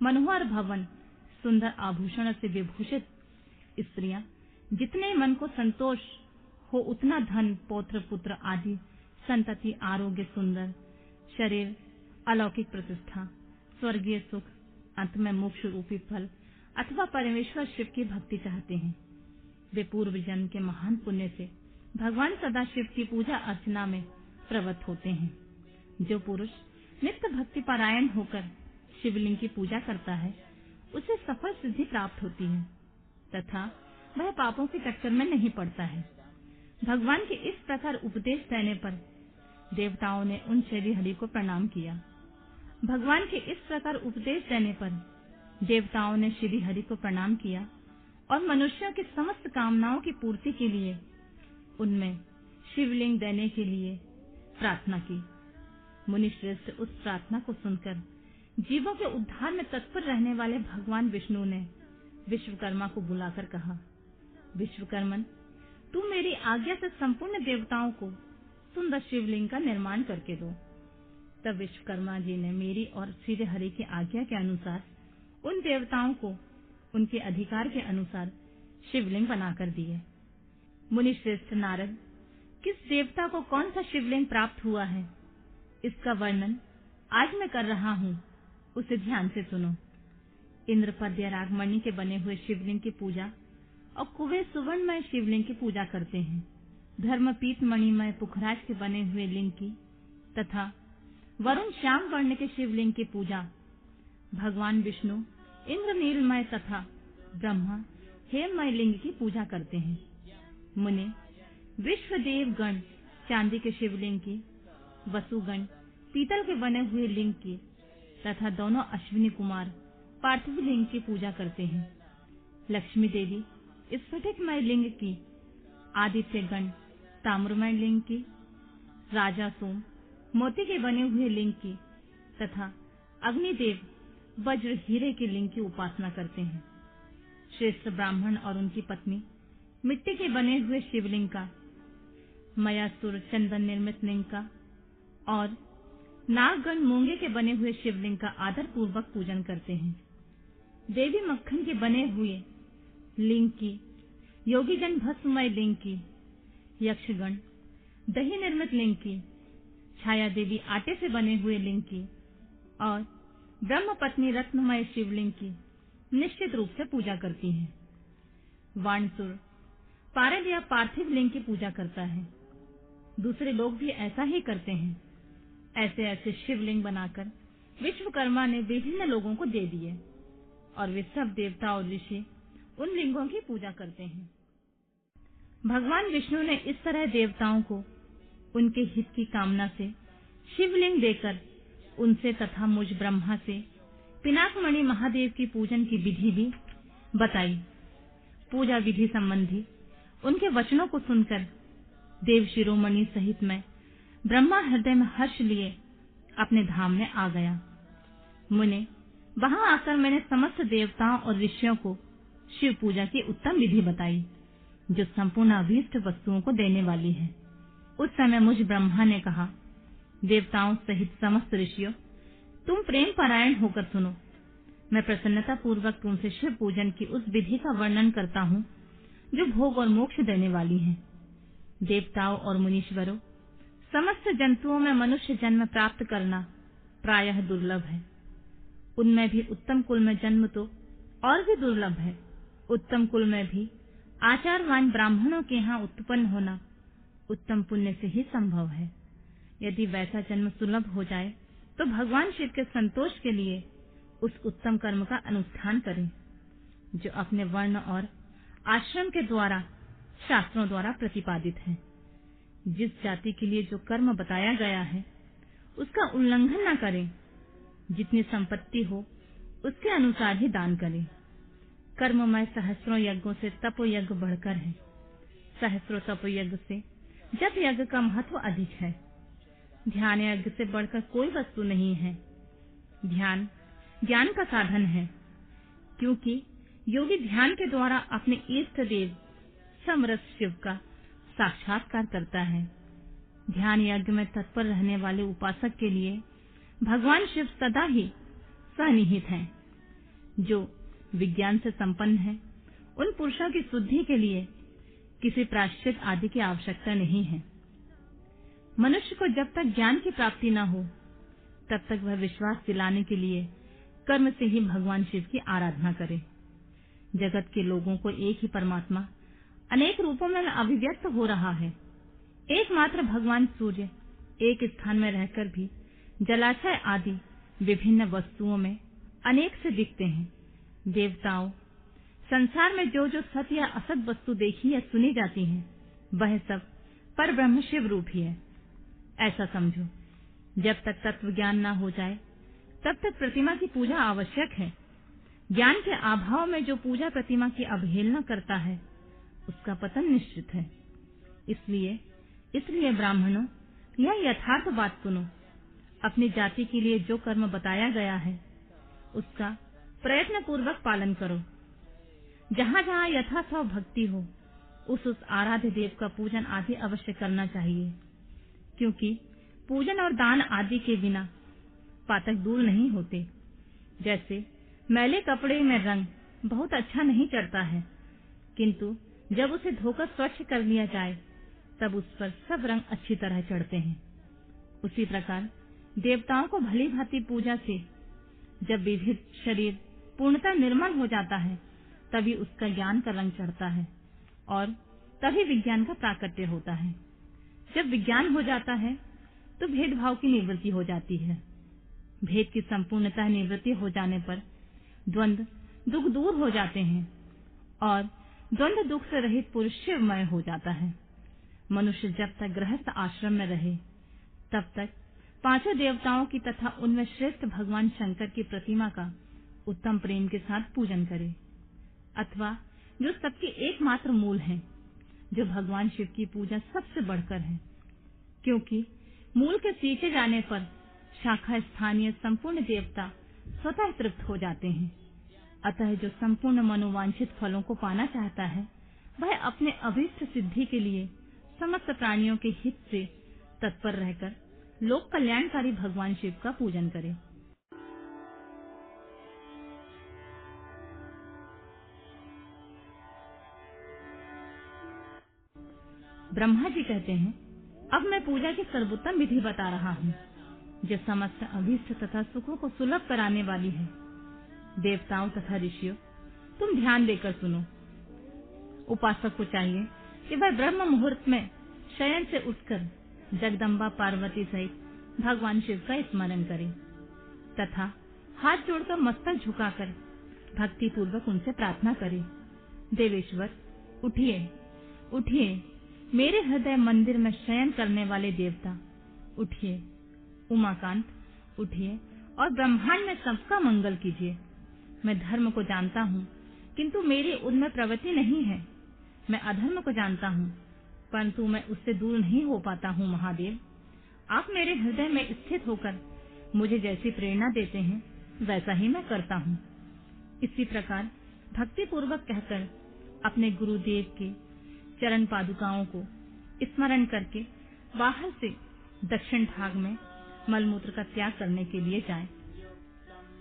Speaker 1: मनोहर भवन, सुंदर आभूषण से विभूषित स्त्रियां, जितने मन को संतोष हो उतना धन, पौत्र, पुत्र आदि संतति, आरोग्य, सुंदर शरीर, अलौकिक प्रतिष्ठा, स्वर्गीय सुख, अंत में मोक्ष रूपी फल अथवा परमेश्वर शिव की भक्ति चाहते हैं, वे पूर्व जन्म के महान पुण्य से भगवान सदाशिव की पूजा अर्चना में प्रवृत्त होते हैं। जो पुरुष नित्य भक्ति परायण होकर शिवलिंग की पूजा करता है, उसे सफल सिद्धि प्राप्त होती है तथा वह पापों के चक्कर में नहीं पड़ता है। भगवान के इस प्रकार उपदेश देने पर देवताओं ने उन श्री हरि को प्रणाम किया। भगवान के इस प्रकार उपदेश देने पर देवताओं ने श्री हरि को प्रणाम किया और मनुष्यों की समस्त कामनाओं की पूर्ति के लिए उनमें शिवलिंग देने के लिए प्रार्थना की। मुनि श्रेष्ठ उस प्रार्थना को सुनकर जीवों के उद्धार में तत्पर रहने वाले भगवान विष्णु ने विश्वकर्मा को बुलाकर कहा, विश्वकर्मन, तू मेरी आज्ञा से संपूर्ण देवताओं को सुंदर शिवलिंग का निर्माण करके दो। तब विश्वकर्मा जी ने मेरी और श्री हरि की आज्ञा के अनुसार उन देवताओं को उनके अधिकार के अनुसार शिवलिंग बनाकर दिए। मुनि श्रेष्ठ नारद, किस देवता को कौन सा शिवलिंग प्राप्त हुआ है, इसका वर्णन आज मैं कर रहा हूँ, उसे ध्यान से सुनो। इंद्रपद्य रागमणि के बने हुए शिवलिंग की पूजा और कुबेर सुवर्णमय शिवलिंग की पूजा करते हैं। धर्मपीत मणिमय पुखराज के बने हुए लिंग की तथा वरुण श्याम वर्ण के शिवलिंग की पूजा भगवान विष्णु इंद्र नीलमय तथा ब्रह्मा हेममय लिंग की पूजा करते हैं। मुने विश्वदेव गण चांदी के शिवलिंग की, वसुगण पीतल के बने हुए लिंग की तथा दोनों अश्विनी कुमार पार्थिव लिंग की पूजा करते हैं। लक्ष्मी देवी स्फटिकमय लिंग की, आदित्य गण ताम्रमय लिंग की, राजा सोम मोती के बने हुए लिंग की तथा अग्निदेव वज्र हीरे के लिंग की उपासना करते हैं। श्रेष्ठ ब्राह्मण और उनकी पत्नी मिट्टी के बने हुए शिवलिंग का, मयासुर चंदन निर्मित लिंग का और नागगण मूंगे के बने हुए शिवलिंग का आदर पूर्वक पूजन करते हैं। देवी मक्खन के बने हुए लिंग की, योगीजन भस्ममय लिंग की, यक्षगण दही निर्मित लिंग की, छाया देवी आटे से बने हुए लिंग की और ब्रह्म पत्नी रत्नमय शिवलिंग की निश्चित रूप से पूजा करती है। वाणसुर पारद या पार्थिव लिंग की पूजा करता है। दूसरे लोग भी ऐसा ही करते हैं। ऐसे ऐसे शिवलिंग बनाकर विश्वकर्मा ने विभिन्न लोगों को दे दिए और वे सब देवता और ऋषि उन लिंगों की पूजा करते हैं। भगवान विष्णु ने इस तरह देवताओं को उनके हित की कामना से शिवलिंग देकर उनसे तथा मुझ ब्रह्मा से पिनाकमणि महादेव की पूजन की विधि भी बताई। पूजा विधि संबंधी उनके वचनों को सुनकर देव शिरोमणि सहित मैं ब्रह्मा हृदय में हर्ष लिए अपने धाम में आ गया। मुने, वहां आकर मैंने समस्त देवताओं और ऋषियों को शिव पूजा की उत्तम विधि बताई, जो संपूर्ण अभीष्ट वस्तुओं को देने वाली है। उस समय मुझ ब्रह्मा ने कहा, देवताओं सहित समस्त ऋषियों, तुम प्रेम परायण होकर सुनो। मैं प्रसन्नता पूर्वक तुमसे शिव पूजन की उस विधि का वर्णन करता हूँ जो भोग और मोक्ष देने वाली है। देवताओं और मुनीश्वरों, समस्त जंतुओं में मनुष्य जन्म प्राप्त करना प्रायः दुर्लभ है। उनमें भी उत्तम कुल में जन्म तो और भी दुर्लभ है। उत्तम कुल में भी आचारवान ब्राह्मणों के यहाँ उत्पन्न होना उत्तम पुण्य से ही संभव है। यदि वैसा जन्म सुलभ हो जाए तो भगवान शिव के संतोष के लिए उस उत्तम कर्म का अनुष्ठान करें जो अपने वर्ण और आश्रम के द्वारा शास्त्रों द्वारा प्रतिपादित है। जिस जाति के लिए जो कर्म बताया गया है उसका उल्लंघन न करें। जितनी संपत्ति हो उसके अनुसार ही दान करें। कर्ममय सहस्रों यज्ञों से तप यज्ञ बढ़कर है। सहस्रों तप यज्ञ से जप यज्ञ का महत्व अधिक है। ध्यान यज्ञ से बढ़कर कोई वस्तु नहीं है। ध्यान ज्ञान का साधन है, क्योंकि योगी ध्यान के द्वारा अपने इष्ट देव समरस शिव का साक्षात्कार करता है। ध्यान यज्ञ में तत्पर रहने वाले उपासक के लिए भगवान शिव सदा ही सन्निहित हैं। जो विज्ञान से संपन्न है उन पुरुषों की शुद्धि के लिए किसी प्रायश्चित आदि की आवश्यकता नहीं है। मनुष्य को जब तक ज्ञान की प्राप्ति न हो तब तक वह विश्वास दिलाने के लिए कर्म से ही भगवान शिव की आराधना करे। जगत के लोगों को एक ही परमात्मा अनेक रूपों में अभिव्यक्त हो रहा है। एकमात्र भगवान सूर्य एक स्थान में रहकर भी जलाशय आदि विभिन्न वस्तुओं में अनेक से दिखते हैं। देवताओं, संसार में जो जो सत या असत वस्तु देखी या सुनी जाती है वह सब पर ब्रह्म शिव रूप ही है, ऐसा समझो। जब तक तत्व ज्ञान न हो जाए तब तक प्रतिमा की पूजा आवश्यक है। ज्ञान के अभाव में जो पूजा प्रतिमा की अवहेलना करता है उसका पतन निश्चित है। इसलिए ब्राह्मणों, यह यथार्थ बात सुनो। अपनी जाति के लिए जो कर्म बताया गया है उसका प्रयत्न पूर्वक पालन करो। जहाँ जहाँ यथासंभव भक्ति हो उस आराध्य देव का पूजन आदि अवश्य करना चाहिए, क्योंकि पूजन और दान आदि के बिना पातक दूर नहीं होते। जैसे मैले कपड़े में रंग बहुत अच्छा नहीं चढ़ता है, किंतु जब उसे धोकर स्वच्छ कर लिया जाए तब उस पर सब रंग अच्छी तरह चढ़ते हैं। उसी प्रकार देवताओं को भली भांति पूजा से जब विविध शरीर पूर्णतः निर्मल हो जाता है तभी उसका ज्ञान का रंग चढ़ता है और तभी विज्ञान का प्राकट्य होता है। जब विज्ञान हो जाता है तो भेदभाव की निवृत्ति हो जाती है। भेद की संपूर्णतः निवृत्ति हो जाने पर द्वंद्व दुख दूर हो जाते हैं और द्वंद्व दुख से रहित पुरुष शिवमय हो जाता है। मनुष्य जब तक गृहस्थ आश्रम में रहे तब तक पांचों देवताओं की तथा उनमें श्रेष्ठ भगवान शंकर की प्रतिमा का उत्तम प्रेम के साथ पूजन करे, अथवा जो सबके एकमात्र मूल है, जो भगवान शिव की पूजा सबसे बढ़कर है, क्योंकि मूल के सींचे जाने पर शाखा स्थानीय संपूर्ण देवता स्वतः तृप्त हो जाते हैं। अतः जो संपूर्ण मनोवांछित फलों को पाना चाहता है वह अपने अभीष्ट सिद्धि के लिए समस्त प्राणियों के हित से तत्पर रहकर लोक कल्याणकारी भगवान शिव का पूजन करे। ब्रह्मा जी कहते हैं, अब मैं पूजा की सर्वोत्तम विधि बता रहा हूँ जो समस्त अभीष्ट तथा सुखों को सुलभ कराने वाली है। देवताओं तथा ऋषियों, तुम ध्यान देकर सुनो। उपासक को चाहिए कि वह ब्रह्म मुहूर्त में शयन से उठकर जगदम्बा पार्वती सहित भगवान शिव का स्मरण करे तथा हाथ जोड़कर मस्तक झुकाकर भक्ति पूर्वक उनसे प्रार्थना करे। देवेश्वर, उठिए, उठिए, मेरे हृदय मंदिर में शयन करने वाले देवता, उठिए। उमाकांत, उठिए और ब्रह्मांड में सबका मंगल कीजिए। मैं धर्म को जानता हूँ, किंतु मेरी उनमें प्रवृत्ति नहीं है। मैं अधर्म को जानता हूँ, परंतु मैं उससे दूर नहीं हो पाता हूँ। महादेव, आप मेरे हृदय में स्थित होकर मुझे जैसी प्रेरणा देते हैं वैसा ही मैं करता हूँ। इसी प्रकार भक्ति पूर्वक कहकर अपने गुरुदेव के चरण पादुकाओं को स्मरण करके बाहर से दक्षिण भाग में मलमूत्र का त्याग करने के लिए जाएं।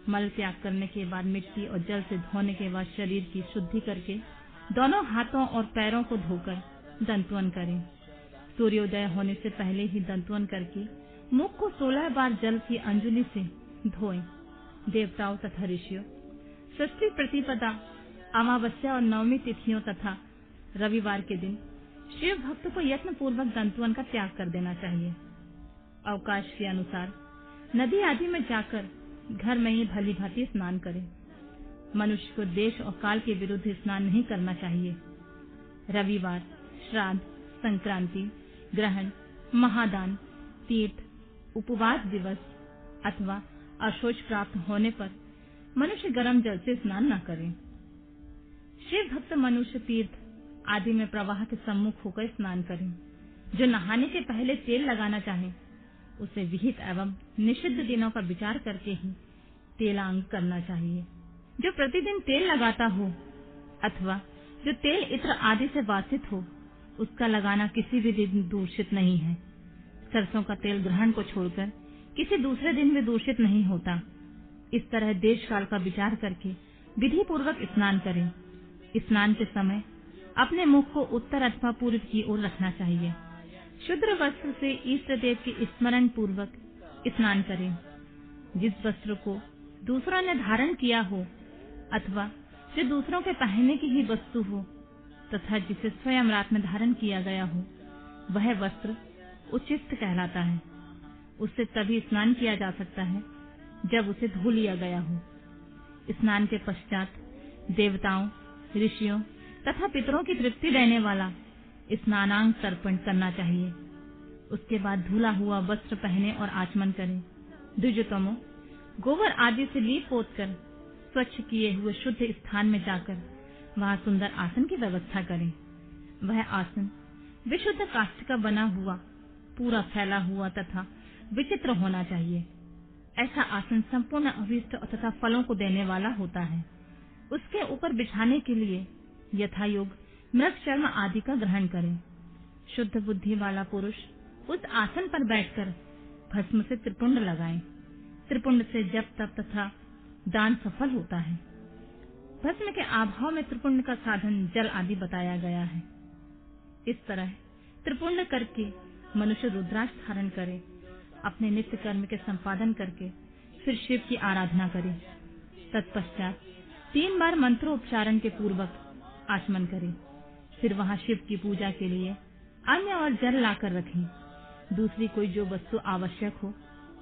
Speaker 1: मल त्याग करने के बाद मिट्टी और जल से धोने के बाद शरीर की शुद्धि करके दोनों हाथों और पैरों को धोकर दंतवन करें। सूर्योदय होने से पहले ही दंतवन करके मुख को 16 बार जल की अंजलि से धोएं। देवताओं तथा ऋषियों, षष्ठी प्रतिपदा, अमावस्या और नवमी तिथियों तथा रविवार के दिन शिव भक्त को यत्न पूर्वक दंतवन का त्याग कर देना चाहिए। अवकाश के अनुसार नदी आदि में जाकर घर में ही भली भांति स्नान करें। मनुष्य को देश और काल के विरुद्ध स्नान नहीं करना चाहिए। रविवार, श्राद्ध, संक्रांति, ग्रहण, महादान, तीर्थ, उपवास दिवस अथवा अशौच प्राप्त होने पर मनुष्य गर्म जल से स्नान न करे। शिव भक्त मनुष्य तीर्थ आदि में प्रवाह के सम्मुख होकर स्नान करें। जो नहाने के पहले तेल लगाना चाहे उसे विहित एवं निषिद्ध दिनों का विचार करके ही तेलांग करना चाहिए। जो प्रतिदिन तेल लगाता हो अथवा जो तेल इत्र आदि से वासित हो, उसका लगाना किसी भी दिन दूषित नहीं है। सरसों का तेल ग्रहण को छोड़कर किसी दूसरे दिन भी दूषित नहीं होता। इस तरह देश काल का विचार करके विधि पूर्वक स्नान करें। स्नान के समय अपने मुख को उत्तर अथवा पूर्व की ओर रखना चाहिए। शुद्ध वस्त्र से इष्ट देव के स्मरण पूर्वक स्नान करें। जिस वस्त्र को दूसरों ने धारण किया हो अथवा जो दूसरों के पहनने की ही वस्तु हो तथा जिसे स्वयं रात में धारण किया गया हो, वह वस्त्र उचित कहलाता है। उससे तभी स्नान किया जा सकता है जब उसे धो लिया गया हो। स्नान के पश्चात देवताओं, ऋषियों तथा पितरों की तृप्ति देने वाला स्नानांग तर्पण करना चाहिए। उसके बाद धुला हुआ वस्त्र पहने और आचमन करें। द्विजतमो, गोबर आदि से लीप पोत कर स्वच्छ किए हुए शुद्ध स्थान में जाकर वहां सुंदर आसन की व्यवस्था करें। वह आसन विशुद्ध काष्ठ का बना हुआ, पूरा फैला हुआ तथा विचित्र होना चाहिए। ऐसा आसन संपूर्ण अभीष्ट तथा फलों को देने वाला होता है। उसके ऊपर बिछाने के लिए यथायोग मृग चर्म आदि का ग्रहण करें। शुद्ध बुद्धि वाला पुरुष उस आसन पर बैठकर भस्म से त्रिपुंड लगाएं। त्रिपुंड से जप तप तथा दान सफल होता है। भस्म के अभाव में त्रिपुंड का साधन जल आदि बताया गया है। इस तरह त्रिपुंड करके मनुष्य रुद्राक्ष धारण करे, अपने नित्य कर्म के संपादन करके फिर शिव की आराधना करे। तत्पश्चात 3 बार मंत्रोच्चारण के पूर्वक आचमन करे। फिर वहां शिव की पूजा के लिए अन्न और जल लाकर रखें। दूसरी कोई जो वस्तु आवश्यक हो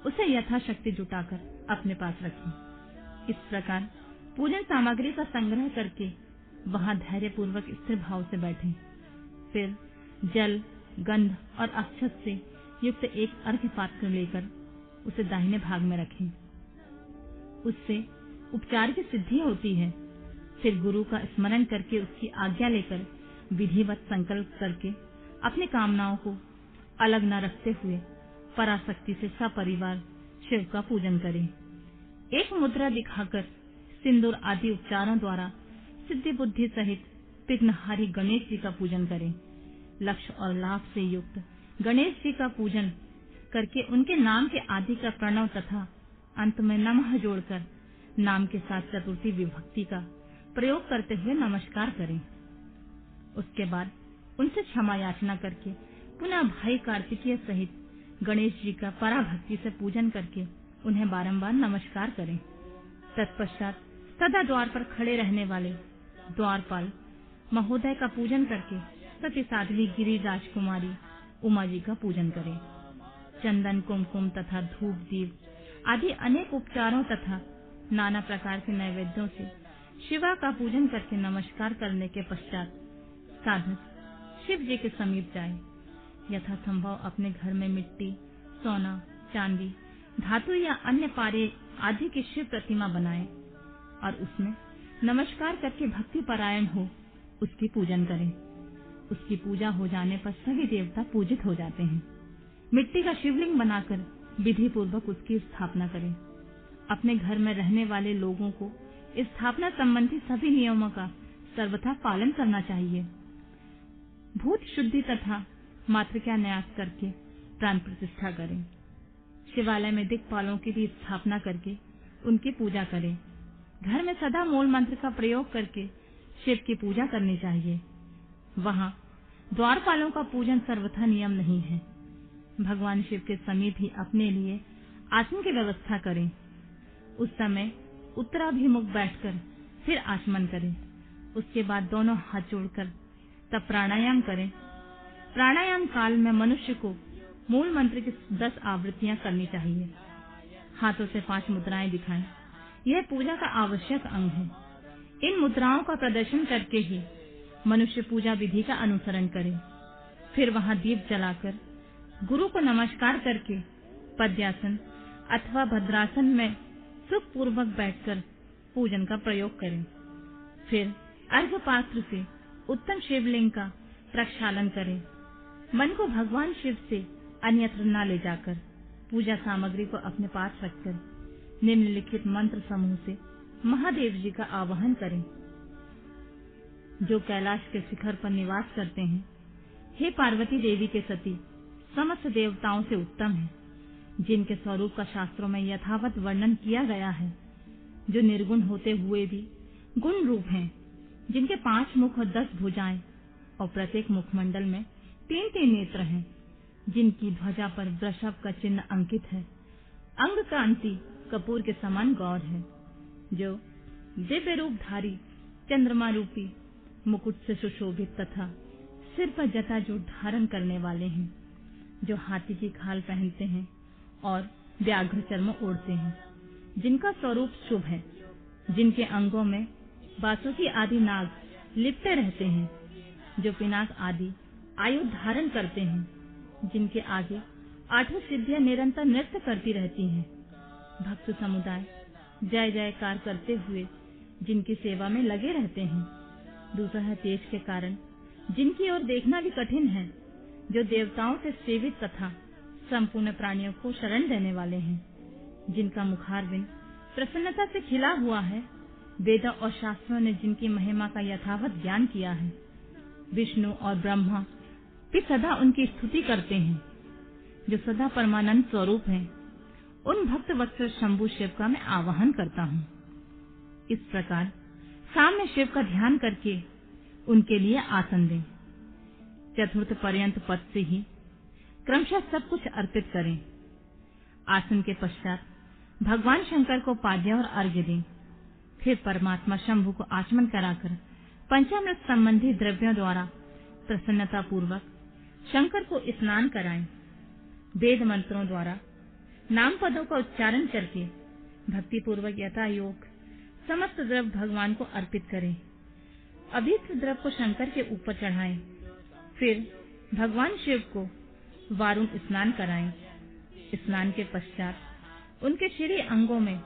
Speaker 1: उसे यथाशक्ति जुटाकर अपने पास रखें। इस प्रकार पूजन सामग्री का संग्रह करके वहां धैर्य पूर्वक स्थिर भाव से बैठें। फिर जल, गंध और अक्षत से युक्त एक अर्घ्य पात्र लेकर उसे दाहिने भाग में रखें। उससे उपचार की सिद्धि होती है। फिर गुरु का स्मरण करके उसकी आज्ञा लेकर विधिवत संकल्प करके अपनी कामनाओं को अलग न रखते हुए पराशक्ति से सपरिवार शिव का पूजन करें। एक मुद्रा दिखाकर सिंदूर आदि उपचारों द्वारा सिद्धि बुद्धि सहित विघ्नहारी गणेश जी का पूजन करें। लक्ष्य और लाभ से युक्त गणेश जी का पूजन करके उनके नाम के आदि का प्रणव तथा अंत में नमः जोड़कर नाम के साथ चतुर्थी विभक्ति का प्रयोग करते हुए नमस्कार करें। उसके बाद उनसे क्षमा याचना करके पुनः भाई कार्तिकेय सहित गणेश जी का पराभक्ति से पूजन करके उन्हें बारंबार नमस्कार करें। तत्पश्चात सदा द्वार पर खड़े रहने वाले द्वारपाल महोदय का पूजन करके सती साध्वी गिरि राजकुमारी उमा जी का पूजन करें। चंदन, कुमकुम तथा धूप, दीप आदि अनेक उपचारों तथा नाना प्रकार के नैवेद्यों से शिवा का पूजन करके नमस्कार करने के पश्चात साधक शिव जी के समीप जाए। यथासंभव अपने घर में मिट्टी, सोना, चांदी, धातु या अन्य पारे आदि की शिव प्रतिमा बनाएं और उसमें नमस्कार करके भक्ति परायण हो उसकी पूजन करें। उसकी पूजा हो जाने पर सभी देवता पूजित हो जाते हैं। मिट्टी का शिवलिंग बनाकर विधि पूर्वक उसकी स्थापना करें। अपने घर में रहने वाले लोगों को स्थापना संबंधी सभी नियमों का सर्वथा पालन करना चाहिए। भूत शुद्धि तथा मातृका न्यास करके प्राण प्रतिष्ठा करें। शिवालय में दिक्पालों की भी स्थापना करके उनकी पूजा करें। घर में सदा मूल मंत्र का प्रयोग करके शिव की पूजा करनी चाहिए। वहां द्वारपालों का पूजन सर्वथा नियम नहीं है। भगवान शिव के समीप ही अपने लिए आसन की व्यवस्था करें। उस समय उत्तराभिमुख बैठकर फिर आचमन करें। उसके बाद दोनों हाथ जोड़कर तब प्राणायाम करें। प्राणायाम काल में मनुष्य को मूल मंत्र की 10 आवृत्तियां करनी चाहिए। हाथों से 5 मुद्राएं दिखाएं। यह पूजा का आवश्यक अंग है। इन मुद्राओं का प्रदर्शन करके ही मनुष्य पूजा विधि का अनुसरण करे। फिर वहां दीप जलाकर गुरु को नमस्कार करके पद्यासन अथवा भद्रासन में सुखपूर्वक बैठकर पूजन का प्रयोग करें। फिर अर्घ्य पात्र से उत्तम शिवलिंग का प्रक्षालन करें। मन को भगवान शिव से अन्यत्र न ले जाकर पूजा सामग्री को अपने पास रखकर निम्नलिखित मंत्र समूह से महादेव जी का आवाहन करें। जो कैलाश के शिखर पर निवास करते हैं, हे पार्वती देवी के सती समस्त देवताओं से उत्तम है, जिनके स्वरूप का शास्त्रों में यथावत वर्णन किया गया है, जो निर्गुण होते हुए भी गुण रूप हैं, जिनके 5 मुख और 10 भुजाएं और प्रत्येक मुखमंडल में 3-3 नेत्र हैं, जिनकी ध्वजा पर वृषभ का चिन्ह अंकित है। अंग कांति कपूर के समान गौर है, जो दिव्य रूपधारी चंद्रमा रूपी मुकुट से सुशोभित तथा सिर पर जटाजूट धारण करने वाले हैं, जो हाथी की खाल पहनते हैं और व्याघ्र चर्म ओढ़ते हैं, जिनका स्वरूप शुभ है, जिनके अंगों में बासुकी आदि नाग लिपटे रहते हैं, जो पिनाक आदि आयु धारण करते हैं, जिनके आगे 8 सिद्धियां निरंतर नृत्य करती रहती हैं। भक्त समुदाय जय जयकार करते हुए जिनकी सेवा में लगे रहते हैं। दूसरा है तेज के कारण जिनकी ओर देखना भी कठिन है, जो देवताओं से सेवित तथा संपूर्ण प्राणियों को शरण देने वाले हैं, जिनका मुखारविंद प्रसन्नता से खिला हुआ है। वेदों और शास्त्रों ने जिनकी महिमा का यथावत ज्ञान किया है, विष्णु और ब्रह्मा भी सदा उनकी स्तुति करते हैं, जो सदा परमानंद स्वरूप हैं। उन भक्त वत्सल शंभु शिव का मैं आवाहन करता हूँ। इस प्रकार सामने शिव का ध्यान करके उनके लिए आसन दें। चतुर्थ पर्यंत पद से ही क्रमशः सब कुछ अर्पित करें। आसन के पश्चात भगवान शंकर को पाद्य और अर्घ्य दें। फिर परमात्मा शंभु को आचमन कराकर पंचामृत संबंधी द्रव्यों द्वारा प्रसन्नता पूर्वक शंकर को स्नान कराएं। वेद मंत्रों द्वारा नाम पदों का उच्चारण करके भक्ति पूर्वक यथा योग समस्त द्रव्य भगवान को अर्पित करें। अभिष्ट द्रव्य को शंकर के ऊपर चढ़ाएं। फिर भगवान शिव को वारुण स्नान कराएं। स्नान के पश्चात उनके श्री अंगों में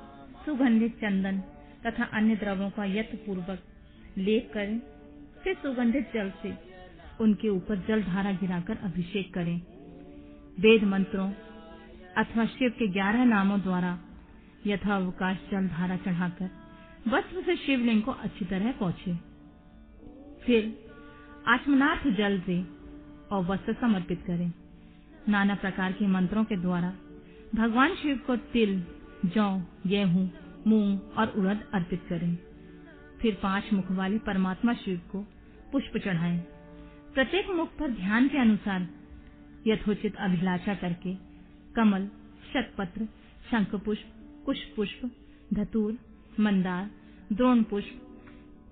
Speaker 1: सुगंधित चंदन तथा अन्य द्रव्यों का यत्न पूर्वक लेप करें। फिर सुगंधित जल से उनके ऊपर जल धारा गिराकर अभिषेक करें। वेद मंत्रों अथवा शिव के 11 नामों द्वारा यथावकाश जल धारा चढ़ाकर वस्त्र से शिवलिंग को अच्छी तरह पोंछे। फिर आचमनार्थ जल दे और वस्त्र समर्पित करें। नाना प्रकार के मंत्रों के द्वारा भगवान शिव को तिल, जौ, गेहूं, मूंग और उड़द अर्पित करें। फिर 5 मुख वाले परमात्मा शिव को पुष्प चढ़ाएं। प्रत्येक मुख पर ध्यान के अनुसार यथोचित अभिलाषा करके कमल, शतपत्र, शंख पुष्प, कुश पुष्प, धतूर, मंदार, द्रोण पुष्प,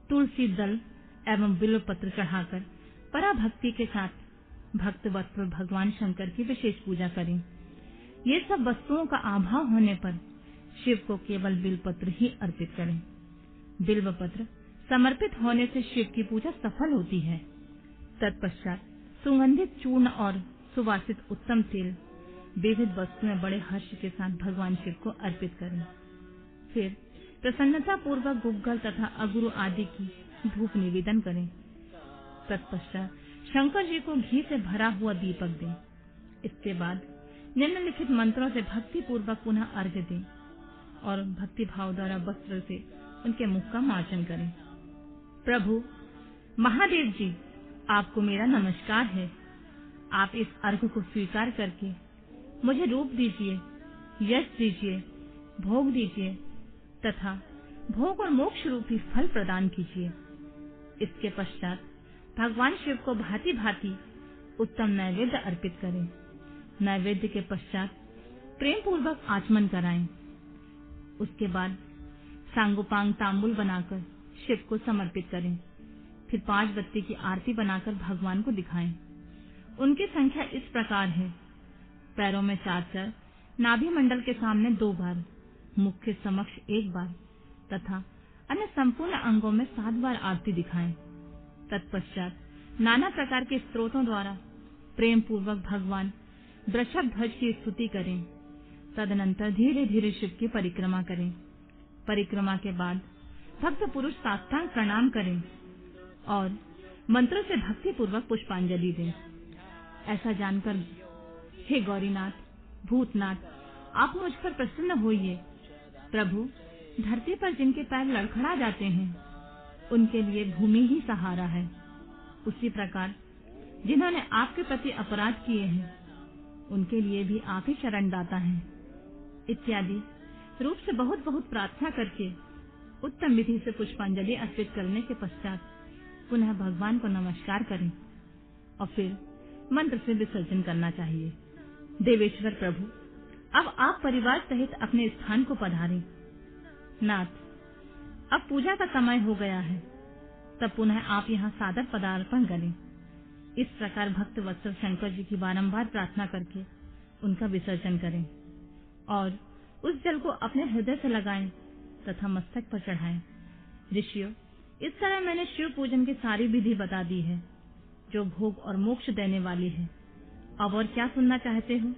Speaker 1: तुलसी दल एवं बिल्व पत्र चढ़ाकर पराभक्ति के साथ भक्त वत्सल भगवान शंकर की विशेष पूजा करें। ये सब वस्तुओं का अभाव होने पर शिव को केवल बिल्व पत्र ही अर्पित करें। बिल्व पत्र समर्पित होने से शिव की पूजा सफल होती है। तत्पश्चात सुगंधित चूर्ण और सुवासित उत्तम तेल विविध वस्तुएं बड़े हर्ष के साथ भगवान शिव को अर्पित करें। फिर प्रसन्नता पूर्वक गुग्गल तथा अगुरु आदि की धूप निवेदन करें। तत्पश्चात शंकर जी को घी से भरा हुआ दीपक दें। इसके बाद निम्नलिखित मंत्रों से भक्ति पूर्वक पुनः अर्घ्य दें और भक्ति भाव द्वारा वस्त्र से उनके मुख का मार्जन करें। प्रभु महादेव जी, आपको मेरा नमस्कार है। आप इस अर्घ्य को स्वीकार करके मुझे रूप दीजिए, यश दीजिए, भोग दीजिए तथा भोग और मोक्ष रूपी फल प्रदान कीजिए। इसके पश्चात भगवान शिव को भांति भांति उत्तम नैवेद्य अर्पित करें। नैवेद्य के पश्चात प्रेम पूर्वक आचमन कराएं। उसके बाद सांगोपांग तांबूल बनाकर शिव को समर्पित करें। फिर 5 बत्ती की आरती बनाकर भगवान को दिखाएं। उनकी संख्या इस प्रकार है: पैरों में 4, नाभि मंडल के सामने 2 बार, मुख के समक्ष 1 बार तथा अन्य संपूर्ण अंगों में 7 बार आरती दिखाएं। तत्पश्चात नाना प्रकार के स्तोत्रों द्वारा प्रेम पूर्वक भगवान वृषभ ध्वज की स्तुति करें। तदनंतर धीरे धीरे शिव की परिक्रमा करें। परिक्रमा के बाद भक्त पुरुष साष्टांग प्रणाम करें और मंत्र से भक्ति पूर्वक पुष्पांजलि दें। ऐसा जानकर हे गौरीनाथ, भूतनाथ, आप मुझ पर प्रसन्न होइए। प्रभु, धरती पर जिनके पैर लड़खड़ा जाते हैं उनके लिए भूमि ही सहारा है। उसी प्रकार जिन्होंने आपके प्रति अपराध किए हैं उनके लिए भी आप ही शरणदाता हैं। इत्यादि रूप से बहुत बहुत प्रार्थना करके उत्तम विधि से पुष्पांजलि अर्पित करने के पश्चात पुनः भगवान को नमस्कार करें और फिर मंत्र से विसर्जन करना चाहिए। देवेश्वर प्रभु, अब आप परिवार सहित अपने स्थान को पधारें। नाथ, अब पूजा का समय हो गया है, तब पुनः आप यहाँ सादर पदार्पण करें। इस प्रकार भक्त वत्सल शंकर जी की बारंबार प्रार्थना करके उनका विसर्जन करें और उस जल को अपने हृदय से लगाएं तथा मस्तक पर चढ़ाएं। ऋषियों, इस तरह मैंने शिव पूजन की सारी विधि बता दी है जो भोग और मोक्ष देने वाली है। अब और क्या सुनना चाहते हो?